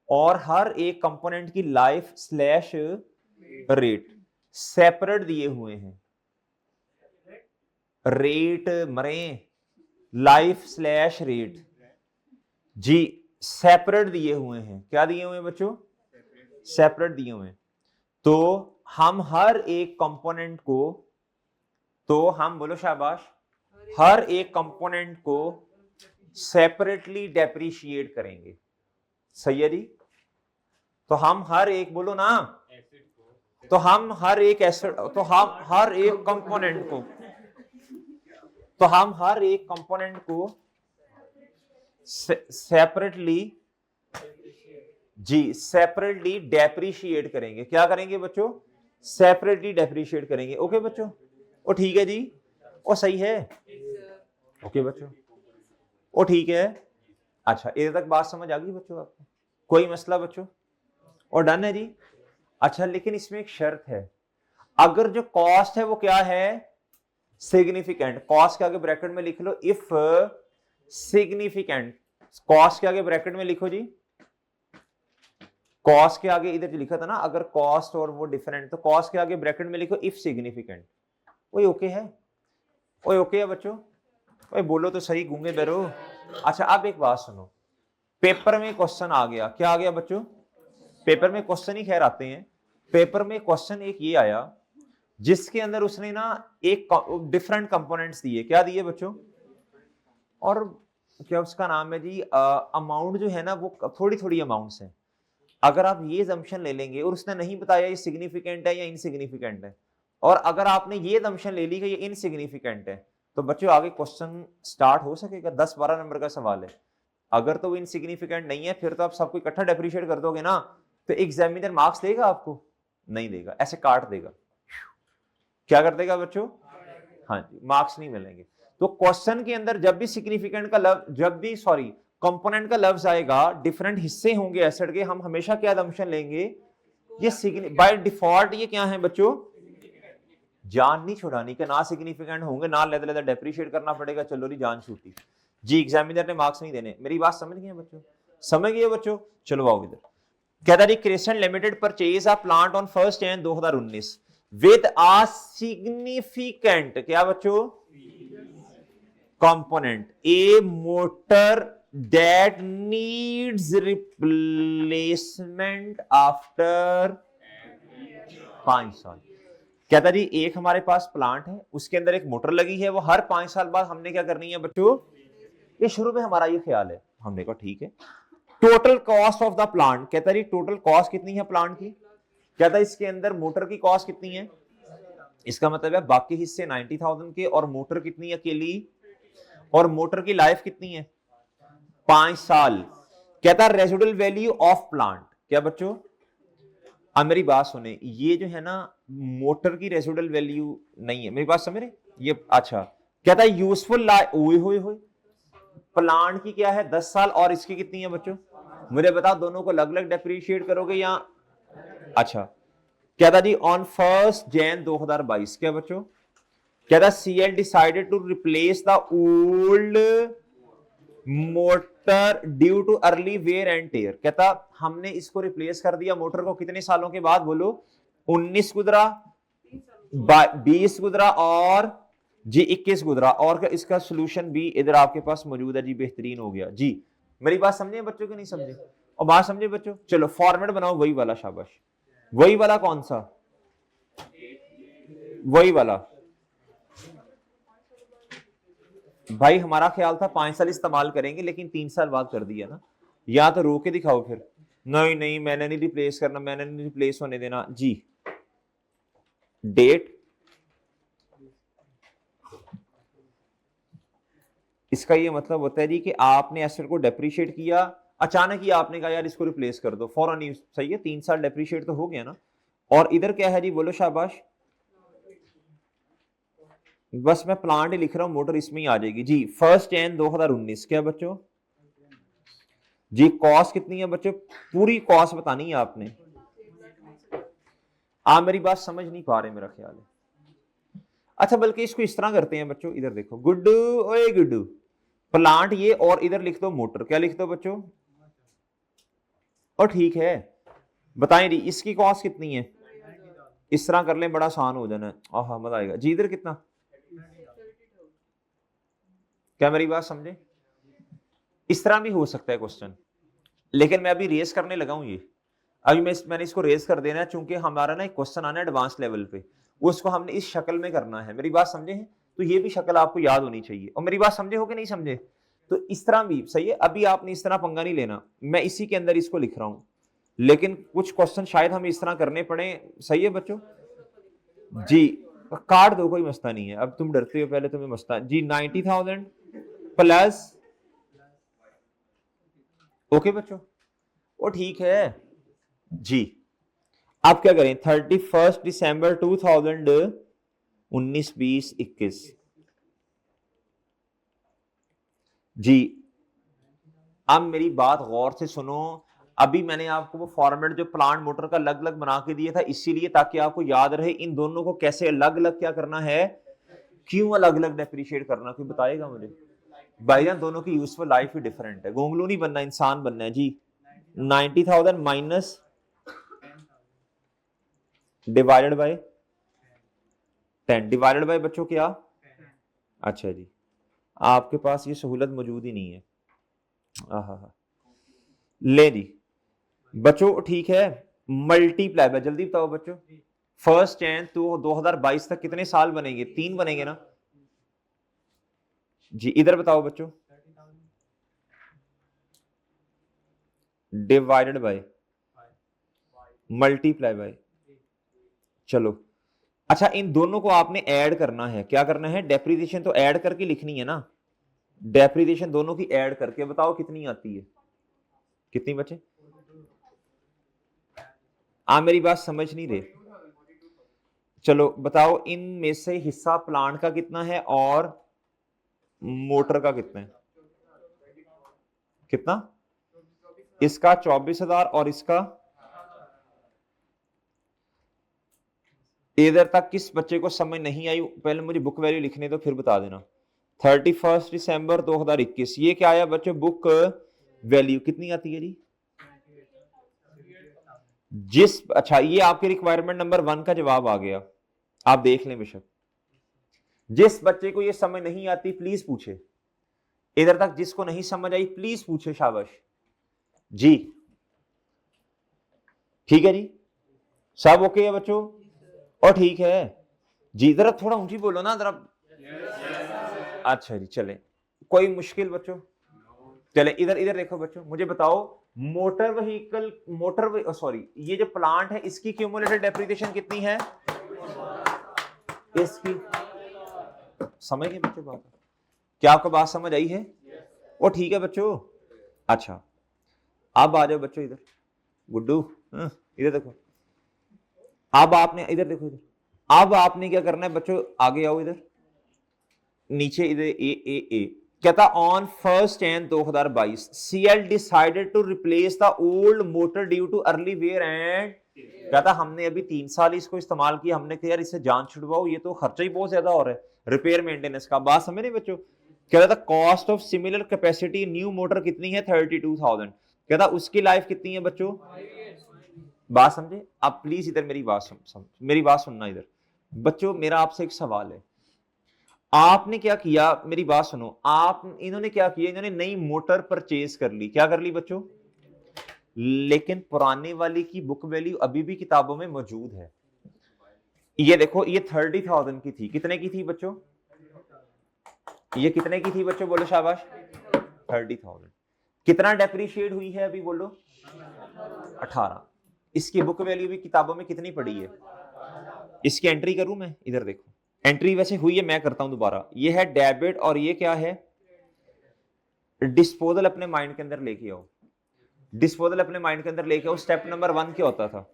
और हर एक कंपोनेंट की लाइफ स्लैश रेट सेपरेट दिए हुए हैं। रेट मरे, लाइफ स्लैश रेट जी सेपरेट दिए हुए हैं। क्या दिए हुए हैं बच्चों? सेपरेट दिए हुए हैं। तो हम हर एक कंपोनेंट को, तो हम, बोलो शाबाश, हर एक कंपोनेंट को सेपरेटली डेप्रिशिएट करेंगे। सही है जी? तो हम हर एक, बोलो ना, तो हम हर एक एसिड, तो हम हर एक कंपोनेंट को, तो हम हर एक कंपोनेंट को सेपरेटली जी सेपरेटली डेप्रिशिएट करेंगे। क्या करेंगे बच्चों? सेपरेटली डेप्रिशिएट करेंगे। ओके बच्चों? ओ ठीक है जी, ओ सही है, ओके बच्चों, ओ ठीक है। अच्छा, इधर तक बात समझ आ गई बच्चों आपको? कोई मसला बच्चों? और डन है जी? अच्छा, लेकिन इसमें एक शर्त है, अगर जो कॉस्ट है वो क्या है? सिग्निफिकेंट। कॉस्ट के आगे ब्रैकेट में लिख लो इफ सिग्निफिकेंट। कॉस्ट के आगे ब्रैकेट में लिखो जी, कॉस्ट के आगे इधर जो लिखा था ना, अगर कॉस्ट और वो डिफरेंट, तो कॉस्ट के आगे ब्रैकेट में लिखो इफ सिग्निफिकेंट। वही ओके है? वही ओके है बच्चों? वही बोलो तो सही, गूंगे बैरो। अच्छा, अब एक बात सुनो, पेपर में क्वेश्चन आ गया। क्या आ गया बच्चों? पेपर में क्वेश्चन ही खैर आते हैं। पेपर में क्वेश्चन एक ये आया जिसके अंदर उसने ना एक डिफरेंट कंपोनेंट्स दिए। क्या दिए बच्चों? और क्या उसका नाम है जी, अमाउंट जो है ना वो थोड़ी थोड़ी अमाउंट्स हैं। अगर आप ये जम्पशन ले लेंगे, और उसने नहीं बताया ये सिग्निफिकेंट है या इनसिग्निफिकेंट है, और अगर आपने ये जम्पशन ले ली कि ये इनसिग्निफिकेंट है, तो बच्चों आगे क्वेश्चन स्टार्ट हो सकेगा? 10-12 नंबर का सवाल है। अगर तो वो इनसिग्निफिकेंट नहीं है, फिर तो आप सबको इकट्ठा डेप्रिशिएट कर दोगे ना, तो एग्जामिनर मार्क्स देगा आपको? नहीं देगा, ऐसे काट देगा। क्या कर देगा बच्चों? हाँ जी, मार्क्स नहीं मिलेंगे। तो क्वेश्चन के अंदर जब भी सिग्निफिकेंट का कंपोनेंट का लफ्ज आएगा, डिफरेंट हिस्से होंगे एसिड के, हम हमेशा क्या assumption लेंगे? ये बाय डिफॉल्ट ये क्या है बच्चों? जान नहीं छुड़ानी का, ना सिग्निफिकेंट होंगे ना लेदर लेदर डेप्रिशिएट करना पड़ेगा, चलो री जान छूटी जी, एग्जामिनर ने मार्क्स नहीं देने। मेरी बात समझ गए बच्चों? समझ गए बच्चों? चलो आओ इधर। कहता है Kristen limited purchase a plant on 1 January 2019 with a significant, क्या बच्चों? Component a motor that needs replacement after 5 साल। कहता जी एक हमारे पास प्लांट है, उसके अंदर एक मोटर लगी है, वो हर 5 साल बाद हमने क्या करनी है बच्चों? ये शुरू में हमारा ये ख्याल है, हमने कहा ठीक है। Total cost of the plant, कहता जी टोटल कॉस्ट कितनी है प्लांट की? कहता इसके अंदर मोटर की कॉस्ट कितनी है? इसका मतलब है बाकी हिस्से 90,000 के, और मोटर कितनी अकेली, और मोटर की लाइफ कितनी है? 5 साल। कहता रेजिडुअल वैल्यू ऑफ प्लांट, क्या बच्चों? अब मेरी बात सुने, ये जो है ना मोटर की रेजिडुअल वैल्यू नहीं है, मेरी बात समझ रहे ये? अच्छा, कहता है यूजफुल लाइफ, ओए होए होए, प्लांट की क्या है 10 साल, और इसकी कितनी है बच्चों? मुझे बताओ, दोनों को अलग अलग डेप्रिशिएट करोगे या? अच्छा, कहता जी ऑन 1 जनवरी 2022, क्या बच्चों? कहता CL decided to replace the old motor due to early wear and tear. कहता हमने इसको रिप्लेस कर दिया मोटर को कितने सालों के बाद? बोलो 19 गुजरा, 20 गुजरा और जी 21 गुजरा, और इसका सोल्यूशन भी इधर आपके पास मौजूद है जी, बेहतरीन हो गया जी। मेरी बात समझे बच्चों की नहीं समझे? और बात समझे बच्चों? चलो फॉर्मेट बनाओ वही वाला, शाबाश। वही वाला कौन सा? वही वाला भाई, हमारा ख्याल था 5 साल इस्तेमाल करेंगे, लेकिन 3 साल बाद कर दिया ना। या तो रो के दिखाओ फिर। नहीं नहीं, मैंने नहीं रिप्लेस करना, मैंने नहीं रिप्लेस होने देना जी। डेट, इसका ये मतलब होता है जी कि आपने एसेट को डेप्रिशिएट किया, अचानक ही आपने कहा यार इसको रिप्लेस कर दो, फौरन ही, सही है, 3 साल डेप्रिशिएट तो हो गया ना। और इधर क्या है जी, बोलो शाबाश। बस मैं प्लांट ही लिख रहा हूं, मोटर इसमें ही आ जाएगी जी। 1 जनवरी 2019 क्या बच्चों जी? कॉस्ट कितनी है बच्चों? पूरी कॉस्ट बतानी है आपने। आप मेरी बात समझ नहीं पा रहे मेरा ख्याल है। अच्छा, बल्कि इसको इस तरह करते हैं बच्चों, इधर देखो, गुड्डू ओए गुड्डू, प्लांट ये, और इधर लिख दो मोटर। क्या लिख दो बच्चों? और ठीक है, बताएं जी इसकी कॉस्ट कितनी है? इस तरह कर लें, बड़ा आसान हो जाना है। आहा, मजा आएगा जी। इधर कितना? क्या मेरी बात समझे? इस तरह भी हो सकता है क्वेश्चन, लेकिन मैं अभी रेस करने लगा हूं ये। अभी मैंने इसको रेस कर देना है, चूंकि हमारा ना एक क्वेश्चन आना है एडवांस लेवल पे, उसको हमने इस शक्ल में करना है। मेरी बात समझे हैं? तो ये भी शक्ल आपको याद होनी चाहिए। और मेरी बात समझे हो कि नहीं समझे? तो इस तरह भी सही है। अभी आपने इस तरह पंगा नहीं लेना, मैं इसी के अंदर इसको लिख रहा हूं, लेकिन कुछ क्वेश्चन शायद हमें इस तरह करने पड़े। सही है बच्चों जी? काट दो, कोई मसला नहीं है। अब तुम डरते हो, पहले तुम्हें मसला जी। 90,000 प्लस, ओके बच्चों, वो ठीक है जी। आप क्या करें? 31 दिसंबर 2019, 20, 21 जी। अब मेरी बात गौर से सुनो। अभी मैंने आपको वो फॉर्मेट जो प्लांट मोटर का अलग अलग बना के दिया था, इसीलिए ताकि आपको याद रहे इन दोनों को कैसे अलग अलग क्या करना है, क्यों अलग अलग डेप्रिशिएट करना। कोई बताएगा मुझे? भाईजान दोनों की यूजफुल लाइफ ही डिफरेंट है। गोंगलू नहीं बनना, इंसान बनना है जी। 90,000 minus divided by 10, divided by बच्चों क्या? अच्छा जी, आपके पास ये सहूलत मौजूद ही नहीं है। आहा, ले जी बच्चों, ठीक है। मल्टीप्लाई बाय, जल्दी बताओ बच्चों, 1 जनवरी तो 2022 तक कितने साल बनेंगे? 3 बनेंगे ना जी। इधर बताओ बच्चों, डिवाइडेड बाय, मल्टीप्लाई बाय, चलो। अच्छा, इन दोनों को आपने ऐड करना है। क्या करना है? डेप्रिसिएशन तो ऐड करके लिखनी है ना। डेप्रिसिएशन दोनों की ऐड करके बताओ कितनी आती है? कितनी बचे? आप मेरी बात समझ नहीं रहे। चलो बताओ, इनमें से हिस्सा प्लांट का कितना है और मोटर का कितना है? कितना? इसका 24,000 और इसका, इधर तक किस बच्चे को समझ नहीं आई? पहले मुझे बुक वैल्यू लिखने दो, फिर बता देना। 31 दिसंबर 2021, ये क्या आया बच्चों? बुक वैल्यू कितनी आती है जी? अच्छा, ये आपके रिक्वायरमेंट नंबर 1 का जवाब आ गया। आप देख लें बेशक। जिस बच्चे को ये समझ नहीं आती प्लीज पूछे। इधर तक जिसको नहीं समझ आई प्लीज पूछे, शाबाश जी। ठीक है जी, सब ओके है बच्चों? और ठीक है जी। जरा थोड़ा ऊंची बोलो ना जरा। अच्छा जी, चले, कोई मुश्किल बच्चों? चले, इधर इधर देखो बच्चों, मुझे बताओ, मोटर व्हीकल, सॉरी, ये जो प्लांट है इसकी क्यूमुलेटेड डेप्रिसिएशन कितनी है? इसकी, समझ गए बच्चों बात? क्या आपको बात समझ आई है? वो ठीक है बच्चों। अच्छा, अब आ जाओ बच्चों इधर, गुड्डू इधर देखो। अब आपने इधर देखो, इधर अब आपने क्या करना है बच्चों? आगे आओ इधर, नीचे इधर ए कहता on 1 January 2022 CL decided to replace the old motor due to early wear and, कहता हमने अभी 3 साल इसको इस्तेमाल किया, हमने कहा यार इससे जान छुड़वाओ, ये तो खर्चा ही बहुत ज्यादा हो रहा है रिपेयर मेंटेनेंस का। बात समझ रहे बच्चों? कहता था cost of similar capacity new motor कितनी है? 32,000। कहता उसकी लाइफ कितनी है बच्चों? बात समझे? अब प्लीज इधर मेरी बात मेरी बात सुनना इधर। बच्चों मेरा आपसे एक सवाल है, आपने क्या किया, मेरी बात सुनो, इन्होंने क्या किया, इन्होंने नई मोटर परचेज कर ली, क्या कर ली बच्चों, लेकिन पुराने वाली की बुक वैल्यू अभी भी किताबों में मौजूद है। ये देखो, ये 30,000 की थी, कितने की थी बच्चों, ये कितने की थी बच्चों, बोलो शाबाश, 30,000। कितना डेप्रीशिएट हुई है अभी बोलो, 18। इसकी बुक वैल्यू भी किताबों में कितनी पड़ी है, इसकी एंट्री करूं मैं, इधर देखो, एंट्री वैसे हुई है, मैं करता हूं दोबारा। ये है डेबिट और ये क्या है, डिस्पोजल अपने माइंड के अंदर लेके आओ, डिस्पोजल अपने माइंड के अंदर लेके आओ। स्टेप नंबर 1 क्या होता था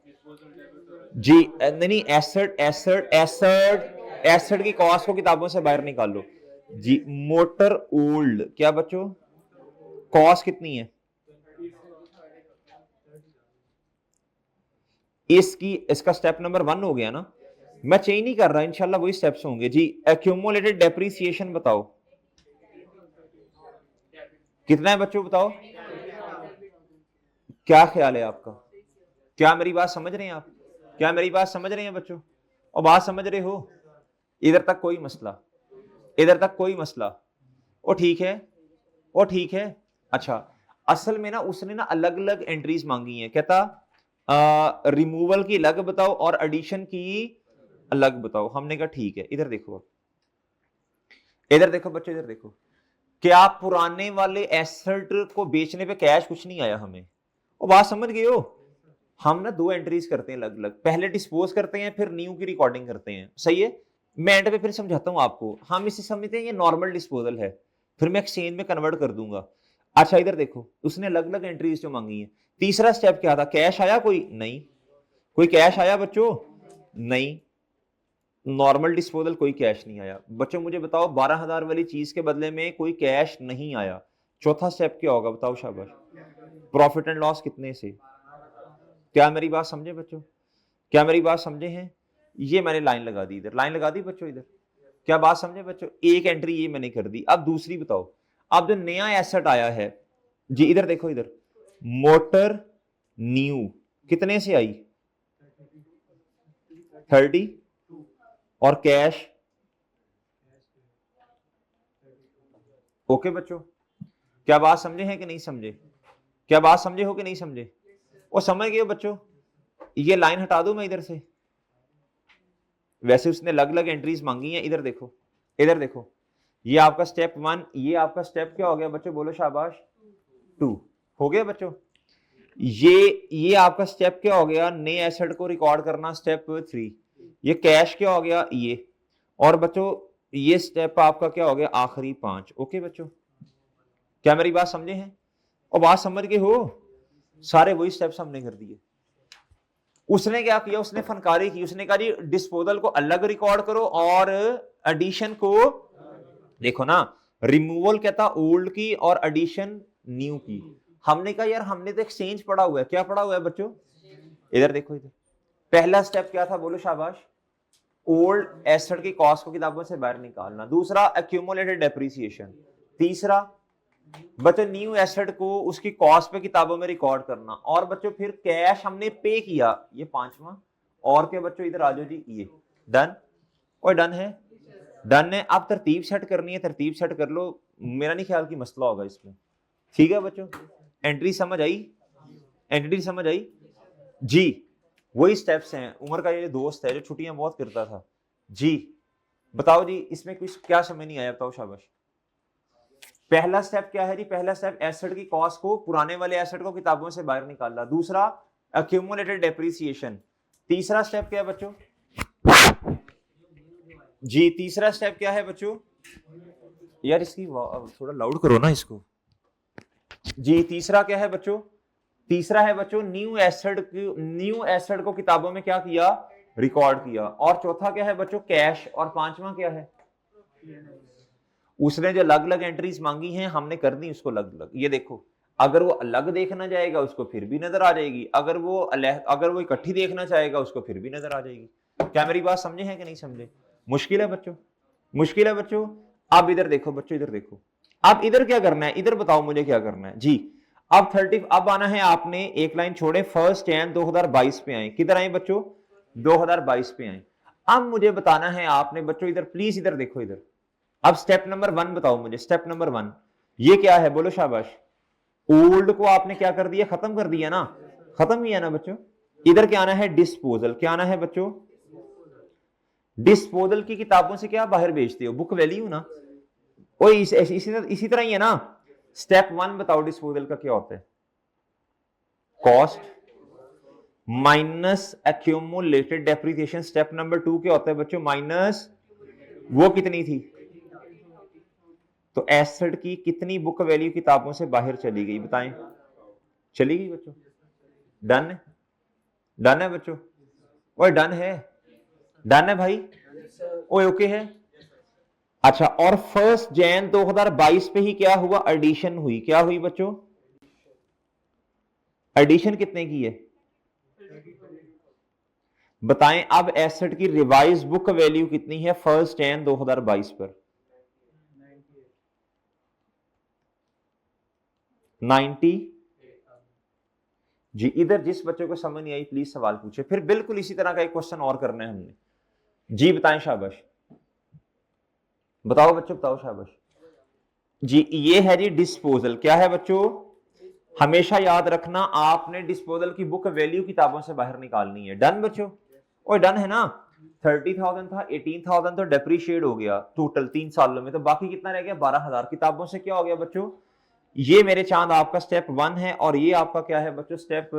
जी, नहीं, एसेट एसेट एसेट एसेट की कॉस्ट को किताबों से बाहर निकालो जी। मोटर ओल्ड, क्या बच्चों, कॉस्ट कितनी है इसकी, इसका स्टेप नंबर 1 हो गया ना, मैं चेंज नहीं कर रहा, इंशाल्लाह वही स्टेप्स होंगे जी। एक्यूमुलेटेड डेप्रिसिएशन बताओ कितना है बच्चों, बताओ क्या ख्याल है आपका, क्या मेरी बात समझ रहे हैं आप, क्या मेरी बात समझ रहे हैं बच्चों, और बात समझ रहे हो, इधर तक कोई मसला, इधर तक कोई मसला, ओ ठीक है, ओ ठीक है। अच्छा, असल में ना उसने ना अलग अलग एंट्रीज मांगी हैं, कहता रिमूवल की अलग बताओ और एडिशन की अलग बताओ। हमने कहा ठीक है, इधर देखो, इधर देखो बच्चों, इधर देखो, क्या पुराने वाले एसेट को बेचने पे कैश कुछ नहीं आया हमें, वो बात समझ गए हो। हम ना 2 एंट्रीज करते हैं अलग अलग, पहले डिस्पोज करते हैं फिर न्यू की रिकॉर्डिंग करते हैं, सही है। मैं एंड पे फिर समझाता हूं आपको, हम इसे समझते हैं ये नॉर्मल डिस्पोजल है, फिर मैं एक्सचेंज में कन्वर्ट कर दूंगा। अच्छा इधर देखो, उसने अलग अलग एंट्रीज जो मांगी है। तीसरा स्टेप क्या था, कैश आया कोई, नहीं, कोई कैश आया बच्चों, नहीं, नॉर्मल डिस्पोजल कोई कैश नहीं आया। बच्चों मुझे बताओ 12,000 वाली चीज के बदले में कोई कैश नहीं आया, चौथा स्टेप क्या होगा बताओ शाबाश, प्रॉफिट एंड लॉस कितने से, क्या मेरी बात समझे बच्चों, क्या मेरी बात समझे हैं। ये मैंने लाइन लगा दी, इधर लाइन लगा दी बच्चों, इधर क्या बात समझे बच्चों, एक एंट्री ये मैंने कर दी। अब दूसरी बताओ, अब जो नया एसेट आया है जी, इधर देखो, इधर मोटर न्यू कितने से आई, 30, और कैश, ओके बच्चों, क्या बात समझे हैं कि नहीं समझे, क्या बात समझे हो कि नहीं समझे, वो समझ गए बच्चों। ये लाइन हटा दूं मैं इधर से, वैसे उसने अलग अलग एंट्रीज मांगी हैं, इधर देखो, इधर देखो, ये आपका स्टेप 1, ये आपका स्टेप क्या हो गया बच्चों, बोलो शाबाश, 2 हो गया बच्चों। ये आपका स्टेप क्या हो गया, नए एसेट को रिकॉर्ड करना, स्टेप 3। ये कैश क्या हो गया ये, और बच्चों ये स्टेप आपका क्या हो गया, आखिरी 5। ओके बच्चों, क्या मेरी बात समझे हैं, और बात समझ गए हो, सारे वही स्टेप्स हमने कर दिए। उसने क्या किया, उसने फनकारी की, उसने कहा जी डिस्पोजल को अलग रिकॉर्ड करो और एडिशन को, देखो ना, रिमूवल कहता ओल्ड की और एडिशन न्यू की। हमने कहा यार हमने तो एक्सचेंज पढ़ा हुआ है, क्या पढ़ा हुआ है बच्चों, इधर देखो, इधर पहला स्टेप क्या था, बोलो शाबाश, ओल्ड एसेट की कॉस्ट को किताबों से बाहर निकालना। दूसरा एक्यूमुलेटेड डेप्रिसिएशन। तीसरा बच्चों न्यू एसेट को उसकी कॉस्ट पे किताबों में रिकॉर्ड करना। और बच्चों फिर कैश हमने पे किया, ये 5वां। और क्या बच्चों, इधर आ जाओ जी, ये डन, और डन है, डन है। अब तरतीब सेट करनी है, तरतीब सेट कर लो, मेरा नहीं ख्याल कि मसला होगा इसमें, ठीक है बच्चों। एंट्री समझ आई, एंट्री समझ आई जी। वही स्टेप्स हैं, उमर का ये दोस्त है जो छुट्टियां बहुत करता था जी। बताओ जी इसमें कुछ क्या समझ नहीं आया, बताओ शाबाश। पहला स्टेप क्या है जी, पहला स्टेप एसेट की कॉस्ट को, पुराने वाले एसेट को किताबों से बाहर निकालना। दूसरा एक्यूमुलेटेड डेप्रिसिएशन। तीसरा स्टेप क्या है बच्चों जी, तीसरा स्टेप क्या है बच्चों, यार इसकी थोड़ा लाउड करो ना इसको जी। तीसरा क्या है बच्चों, तीसरा है बच्चों न्यू एसेट को किताबों में क्या किया, रिकॉर्ड किया। और चौथा क्या है बच्चों, कैश। और 5वां क्या है, उसने जो अलग अलग एंट्रीज मांगी हैं हमने कर दी उसको अलग अलग। ये देखो, अगर वो अलग देखना चाहेगा उसको फिर भी नजर आ जाएगी, अगर वो इकट्ठी देखना चाहेगा उसको फिर भी नजर आ जाएगी। क्या मेरी बात समझे हैं कि नहीं समझे, मुश्किल है बच्चों, मुश्किल है बच्चों। अब इधर देखो बच्चों, इधर देखो, अब इधर क्या करना है, इधर बताओ मुझे क्या करना है जी। अब आना है आपने, एक लाइन छोड़े, 1 जनवरी 2022 पे आए, किधर आए बच्चों, 2022 पे आए। अब मुझे बताना है आपने बच्चों, इधर प्लीज इधर देखो इधर। अब स्टेप नंबर 1 बताओ मुझे, स्टेप नंबर 1 ये क्या है, बोलो शाबाश। ओल्ड को आपने क्या कर दिया, खत्म कर दिया ना, खत्म किया ना बच्चों। इधर क्या आना है, डिस्पोजल, क्या आना है बच्चों, डिस्पोजल की किताबों से क्या बाहर बेचते हो, बुक वैल्यू ना। ओ इसी तरह ही है ना। स्टेप 1 बताओ डिस्पोजल का क्या होता है, cost minus accumulated depreciation. Step number 2 क्या होता है बच्चों, माइनस वो कितनी थी, तो एसेट की कितनी बुक वैल्यू किताबों से बाहर चली गई, बताएं। चली गई बच्चों, डन है, डन है बच्चों, ओए डन है, डन है भाई, ओए ओके है। अच्छा, और 1 जनवरी 2022 पे ही क्या हुआ, एडिशन हुई, क्या हुई बच्चों, एडिशन कितने की है बताएं। अब एसेट की रिवाइज बुक वैल्यू कितनी है 1 जनवरी 2022 पर, 90। जी इधर जिस बच्चे को समझ नहीं आई प्लीज सवाल पूछे, फिर बिल्कुल इसी तरह का एक क्वेश्चन और करना है हमने। जी बताएं शाबाश, बताओ बच्चों बताओ शाबाश। जी ये है जी डिस्पोजल, क्या है बच्चों, हमेशा याद रखना आपने डिस्पोजल की बुक वैल्यू किताबों से बाहर निकालनी है। डन बच्चों, और डन है ना। 30,000 था, 18,000 तो डेप्रीशिएट हो गया टोटल 3 सालों में, तो बाकी कितना रह गया 12,000। किताबों से क्या हो गया बच्चों, ये मेरे चांद आपका स्टेप 1 है, और ये आपका क्या है बच्चों स्टेप,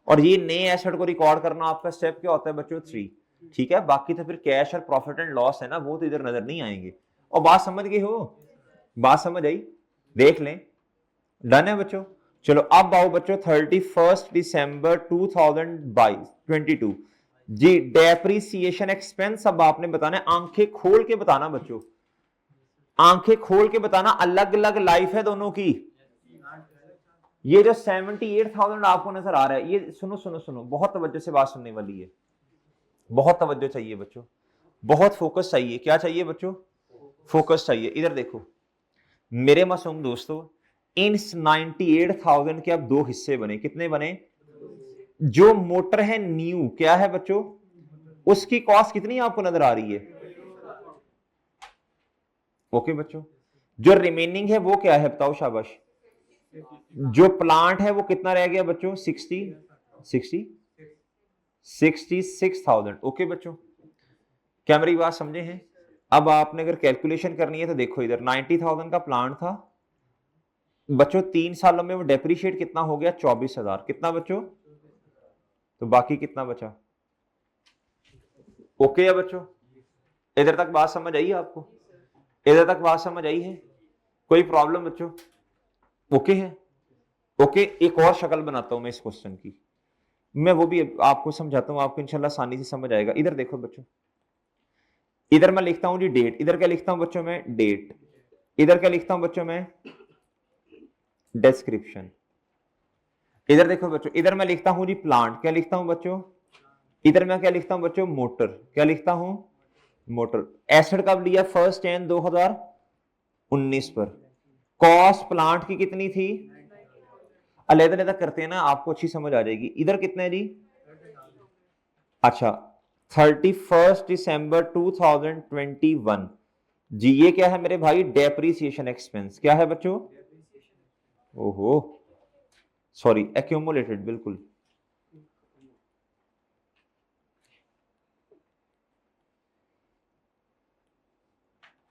और ये नए एसेट को रिकॉर्ड करना आपका स्टेप क्या होता है बच्चों 3। ठीक है, बाकी तो फिर कैश और प्रॉफिट एंड लॉस है ना, वो तो इधर नजर नहीं आएंगे। और बात समझ गए हो, बात समझ आई, देख लें। डन है बच्चों। चलो अब आओ बच्चों 31 दिसंबर 2022 जी डेप्रीसिएशन एक्सपेंस। अब आपने बताना है, आंखें खोल के बताना बच्चों, आंखें खोल के बताना, अलग अलग लाइफ है दोनों की। ये जो 78,000 आपको नजर आ रहा है, ये सुनो सुनो सुनो, बहुत तवज्जो से बात सुनने वाली है, बहुत तवज्जो चाहिए बच्चों, बहुत फोकस चाहिए। क्या चाहिए बच्चों, फोकस चाहिए। इधर देखो मेरे मासूम दोस्तों, इन 98,000 के अब 2 हिस्से बने, कितने बने, जो मोटर है न्यू, क्या है बच्चों, उसकी कॉस्ट कितनी आपको नजर आ रही है, ओके बच्चों। जो रिमेनिंग है वो क्या है बताओ शाबाश, जो प्लांट है वो कितना रह गया बच्चों 66,000। ओके बच्चों, क्या मेरी बात समझे हैं। अब आपने अगर कैलकुलेशन करनी है तो देखो इधर 90,000 का प्लांट था बच्चों, 3 सालों में वो डेप्रीशिएट कितना हो गया 24,000, कितना बच्चों, तो बाकी कितना बचा, ओके है बच्चों। इधर तक बात समझ आई है आपको, इधर तक बात समझ आई है, कोई प्रॉब्लम बच्चों, ओके है, ओके। एक और शक्ल बनाता हूं मैं इस क्वेश्चन की, मैं वो भी आपको समझाता हूं, आपको इंशाल्लाह आसानी से समझ आएगा। इधर देखो बच्चों, इधर मैं लिखता हूं जी डेट, इधर क्या लिखता हूं बच्चों में डेट, इधर क्या लिखता हूं बच्चों में डिस्क्रिप्शन। इधर देखो बच्चों, इधर मैं लिखता हूं जी प्लांट, क्या लिखता हूं बच्चों, इधर मैं क्या लिखता हूं बच्चों मोटर, क्या लिखता हूं मोटर। एसेट कब लिया 1 जनवरी 2019 पर, कॉस्ट प्लांट की कितनी थी, अलग-अलग करते हैं ना आपको अच्छी समझ आ जाएगी। इधर कितने है जी, अच्छा 31 दिसंबर 2021 जी, ये क्या है मेरे भाई डेप्रीसिएशन एक्सपेंस, क्या है बच्चों, ओहो सॉरी एक्यूमुलेटेड, बिल्कुल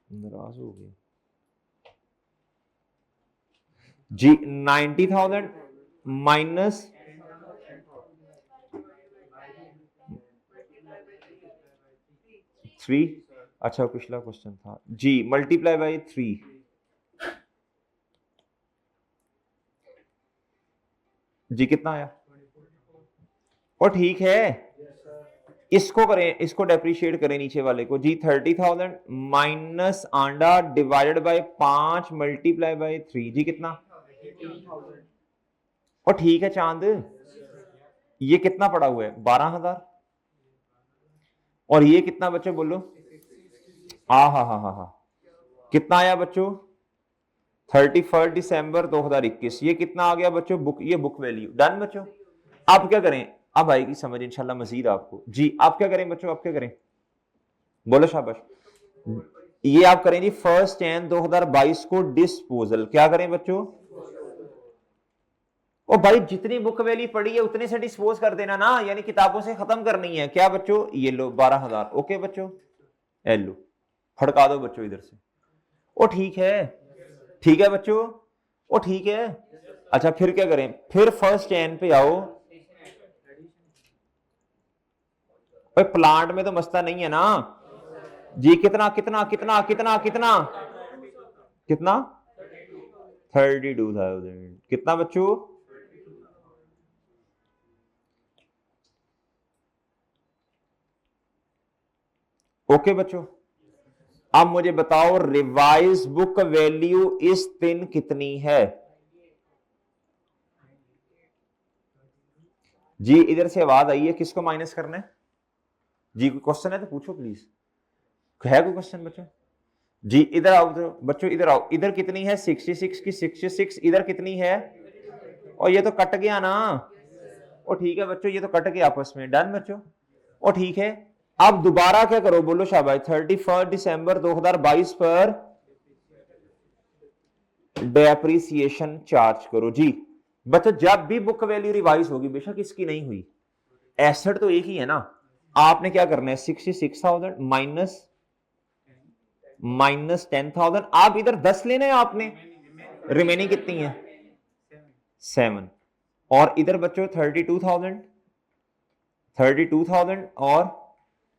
नाराज हो गए जी। 90,000 माइनस 3, अच्छा पिछला क्वेश्चन था जी, मल्टीप्लाई बाई 3 जी, कितना आया, और ठीक है इसको करें, इसको डेप्रीशिएट करें नीचे वाले को जी। 30,000 माइनस आंडा डिवाइडेड बाय 5 मल्टीप्लाई बाय 3 जी, कितना, और ठीक है चांद, ये कितना पड़ा हुआ है 12,000, और ये कितना बच्चों बोलो, हा, कितना आया बच्चों 31 दिसंबर 2021, ये कितना आ गया बच्चों बुक, ये बुक वैल्यू। डन बच्चों, अब क्या करें, अब आएगी समझ इंशाल्लाह मजीद आपको जी। आप क्या करें बच्चों, आप क्या करें, बोलो शाबाश। ये आप करें जी 1 जनवरी 2022 को डिस्पोजल, क्या करें बच्चों? ओ भाई जितनी बुक वैल्यू पड़ी है उतने से डिस्पोज कर देना ना, यानी किताबों से खत्म करनी है। क्या बच्चों? ये लो 12,000। ओके बच्चों, ए लो फड़का दो बच्चों इधर से। ओ ठीक है, ठीक है बच्चों, ओ ठीक है। अच्छा फिर क्या करें? फिर 1 जनवरी पे आओ। भाई प्लांट में तो मस्ता नहीं है ना जी। कितना कितना कितना कितना कितना कितना? 32,000। कितना बच्चों? ओके बच्चों, अब मुझे बताओ रिवाइज बुक वैल्यू इस दिन कितनी है जी? इधर से आवाज आई है, किसको माइनस करना है जी? कोई क्वेश्चन है तो पूछो प्लीज। है कोई क्वेश्चन बच्चों? जी इधर आओ बच्चों, इधर आओ। इधर कितनी है? 66 की 66। इधर कितनी है? और ये तो कट गया ना। ओ ठीक है बच्चों, ये तो कट गया आपस में। डन बच्चों, ओ ठीक है। अब दोबारा क्या करो? बोलो शाबाश। 31 दिसंबर 2022 पर डेप्रिसिएशन चार्ज करो जी। बच्चों जब भी बुक वैल्यू रिवाइज होगी, बेशक इसकी नहीं हुई, एसेट तो एक ही है ना, आपने क्या करना है? 66,000 माइनस 10,000। आप इधर 10 लेना है आपने, रिमेनिंग कितनी है? 7। और इधर बच्चों 32,000 और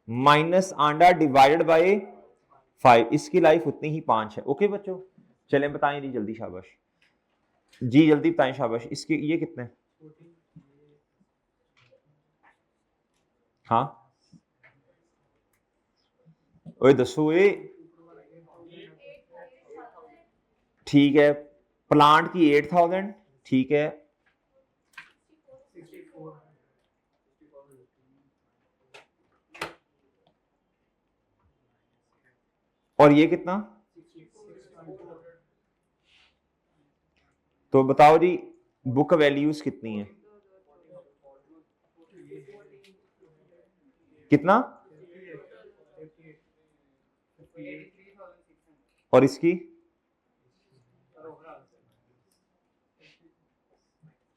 माइनस आंडा डिवाइडेड बाय 5। इसकी लाइफ उतनी ही 5 है। ओके बच्चों, चलें बताएं जी जल्दी, शाबाश जी, जल्दी बताएं शाबाश। इसके ये कितने? हाँ ओए दसो ये। ठीक है, प्लांट की 8,000। ठीक है, और ये कितना? तो बताओ जी बुक वैल्यूज कितनी है? कितना? और इसकी?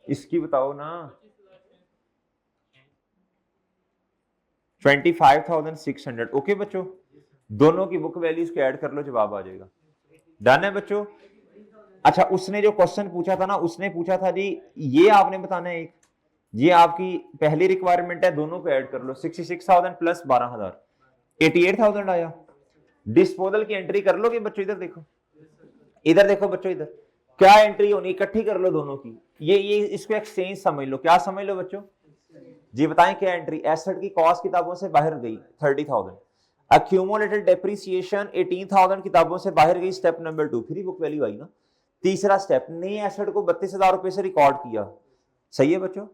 इसकी बताओ ना। 25,600। ओके बच्चों, दोनों की बुक वैल्यूज को ऐड कर लो, जवाब आ जाएगा। डन है बच्चों? अच्छा उसने जो क्वेश्चन पूछा था ना, उसने पूछा था जी, ये आपने बताना है एक, ये आपकी पहली रिक्वायरमेंट है, दोनों को ऐड कर लो। 66,000 प्लस 12,000, 88,000 आया। डिस्पोजल की एंट्री कर लोगे बच्चों? इधर देखो, इधर देखो बच्चों, इधर क्या एंट्री होनी? इकट्ठी कर लो दोनों की। ये इसको एक्सचेंज समझ लो। क्या समझ लो बच्चों जी? बताएं क्या एंट्री? एसेट की कॉस्ट किताबों से बाहर गई 30,000, अक्यूमुलेटेड डेप्रिसिएशन 18,000 किताबों से बाहर गई। Step number 2 free book value आई ना। तीसरा स्टेप, नए एसेट को 32,000 रुपए से रिकॉर्ड किया। सही है बच्चों?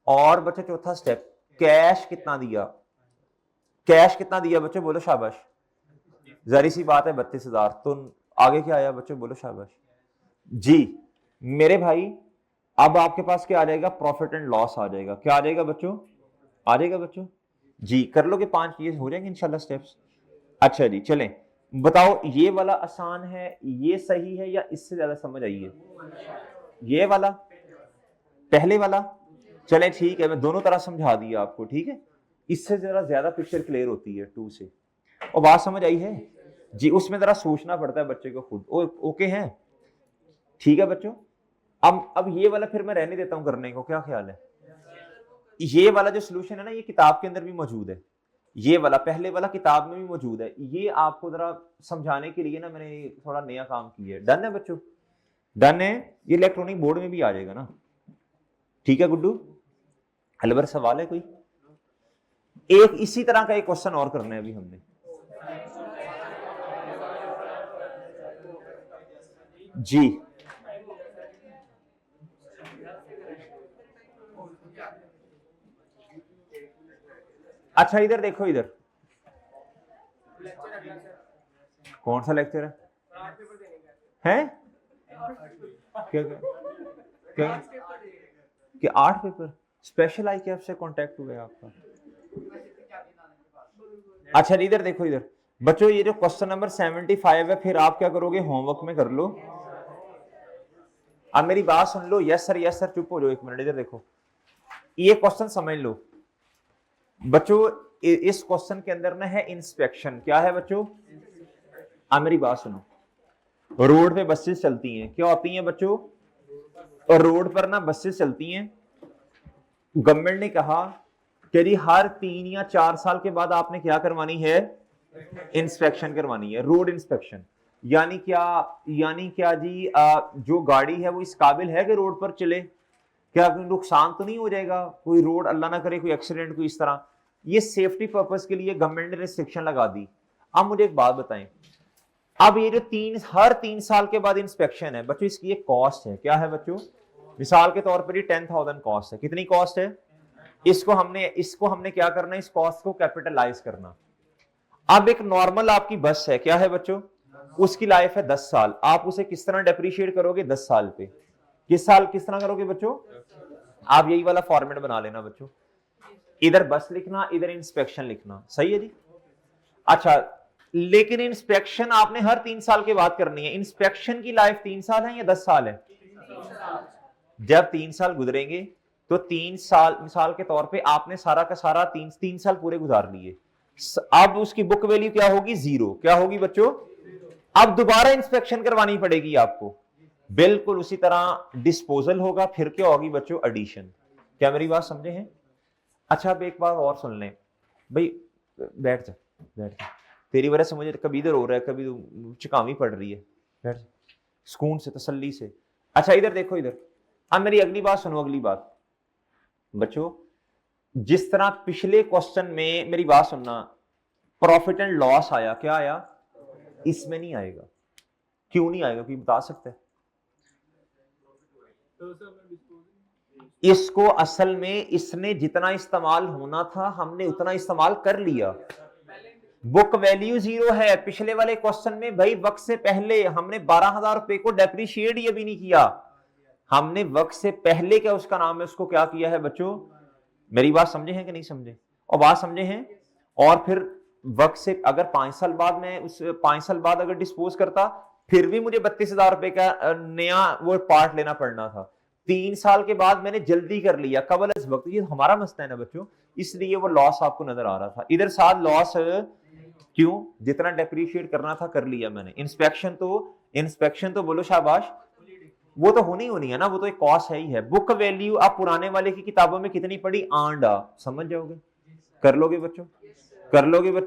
और बच्चों चौथा स्टेप, कैश कितना दिया? कैश कितना दिया बच्चों? बोलो शाबाश। जरी सी बात है 32,000। तो आगे क्या आया बच्चों? बोलो शाबाश जी। मेरे भाई अब आपके पास क्या आ जाएगा? प्रॉफिट एंड लॉस आ जाएगा। क्या आ जाएगा बच्चों? आ जाएगा बच्चों जी। कर लोगे 5, ये हो जाएंगे इंशाल्लाह स्टेप्स। अच्छा जी चलें, बताओ ये वाला आसान है, ये सही है, या इससे ज्यादा समझ आई है? ये वाला, पहले वाला। चलें ठीक है, मैं दोनों तरह समझा दिया आपको। ठीक है, इससे जरा ज्यादा पिक्चर क्लियर होती है 2 से। और बात समझ आई है जी? उसमें जरा सोचना पड़ता है बच्चे को खुद। ओके है? ठीक है बच्चों, अब ये वाला फिर मैं रहने देता हूं करने को। क्या ख्याल है? ये वाला जो सोल्यूशन है ना, ये किताब के अंदर भी मौजूद है। ये वाला पहले वाला किताब में भी मौजूद है। ये आपको जरा समझाने के लिए ना मैंने थोड़ा नया काम किया है। डन है बच्चों? डन है? ये इलेक्ट्रॉनिक बोर्ड में भी आ जाएगा ना। ठीक है गुड्डू, अलवर सवाल है कोई? एक इसी तरह का एक क्वेश्चन और करना है अभी हमने जी। अच्छा इधर देखो, इधर कौन सा लेक्चर है? क्या क्या क्या कि 8 पेपर स्पेशल आई के आपसे कांटेक्ट हुआ है आपका? अच्छा इधर देखो, इधर बच्चों ये जो क्वेश्चन नंबर 75 है, फिर आप क्या करोगे, होमवर्क में कर लो। अब मेरी बात सुन लो, यस सर, चुप हो जाओ एक मिनट, इधर देखो, ये क्वेश्चन समझ लो बच्चों। इस क्वेश्चन के अंदर ना है इंस्पेक्शन। क्या है बच्चों? अब मेरी बात सुनो, रोड पे बसेस चलती हैं, क्या होती हैं बच्चों? और रोड पर ना बसेस चलती हैं। गवर्नमेंट ने कहा कि जी हर 3 या 4 साल के बाद आपने क्या करवानी है, इंस्पेक्शन करवानी है, रोड इंस्पेक्शन। यानी क्या जी, जो गाड़ी है वो इस काबिल है कि रोड पर चले? क्या कोई नुकसान तो नहीं हो जाएगा, कोई रोड अल्लाह ना करे कोई एक्सीडेंट कोई इस तरह? ये सेफ्टी पर्पस के लिए गवर्नमेंट ने रिस्ट्रिक्शन लगा दी। अब मुझे एक बात बताएं, अब ये जो हर 3 साल के बाद इंस्पेक्शन है बच्चों, इसकी एक कॉस्ट है। क्या है बच्चों? मिसाल के तौर पर ये 10,000 कॉस्ट है। कितनी कॉस्ट है? इसको हमने क्या करना है, इस कॉस्ट को कैपिटलाइज करना। अब एक नॉर्मल आपकी बस है, क्या है बच्चों? उसकी लाइफ है 10 साल। आप उसे किस तरह डेप्रिशिएट करोगे? 10 साल पे। किस तरह करोगे बच्चों? आप यही वाला फॉर्मेट बना लेना बच्चों, इधर बस लिखना, इधर इंस्पेक्शन लिखना। सही है जी? अच्छा, लेकिन इंस्पेक्शन आपने हर 3 साल के बाद करनी है। इंस्पेक्शन की लाइफ 3 साल है या 10 साल है? जब 3 साल गुजरेंगे तो 3 साल, मिसाल के तौर पे आपने सारा का सारा 3 साल पूरे गुजार लिए, अब उसकी बुक वैल्यू क्या होगी? 0। क्या होगी बच्चों? अब दोबारा इंस्पेक्शन करवानी पड़ेगी आपको। बिल्कुल उसी तरह डिस्पोजल होगा, फिर क्या होगी बच्चों? एडिशन। क्या मेरी बात समझे हैं? अच्छा, अब एक बात और सुन लें भाई, बैठ जा, तेरी वजह से मुझे कभी इधर हो रहा है, कभी चिकावी पड़ रही है, बैठ जा सुकून से, तसल्ली से। अच्छा इधर देखो, इधर। अब मेरी अगली बात सुनो, अगली बात बच्चों, जिस तरह पिछले क्वेश्चन में, मेरी बात सुनना, प्रॉफिट एंड लॉस आया, क्या आया? इसमें नहीं आएगा। क्यों नहीं आएगा, कोई बता सकता है? इसको असल में इसने जितना इस्तेमाल होना था हमने उतना इस्तेमाल कर लिया। बुक वैल्यू 0 है। पिछले वाले क्वेश्चन में भाई वक्त से पहले हमने 12,000 रुपए को डेप्रिशिएट ये भी नहीं किया, हमने वक्त से पहले, क्या उसका नाम है, उसको क्या किया है बच्चों? मेरी बात समझे हैं कि नहीं समझे? और बात समझे हैं? और फिर वक्त से अगर 5 साल बाद मैं उस 5 साल बाद अगर डिस्पोज करता, फिर भी मुझे 32,000 रुपए का नया वो पार्ट लेना पड़ना था। 3 साल के बाद मैंने जल्दी कर लिया, कबल इस वक्त। ये हमारा मसला है ना बच्चों, इसलिए वो लॉस आपको नजर आ रहा था। इधर साथ लॉस क्यों? जितना डेप्रिशिएट करना था कर लिया मैंने। इंस्पेक्शन तो बोलो शाबाश, वो तो होनी है ना, वो तो एक कॉस्ट है ही है। बुक वैल्यू आप पुराने वाले की किताबों में कितनी पड़ी? आंडा। समझ जाओगे? कर लोगे बच्चों?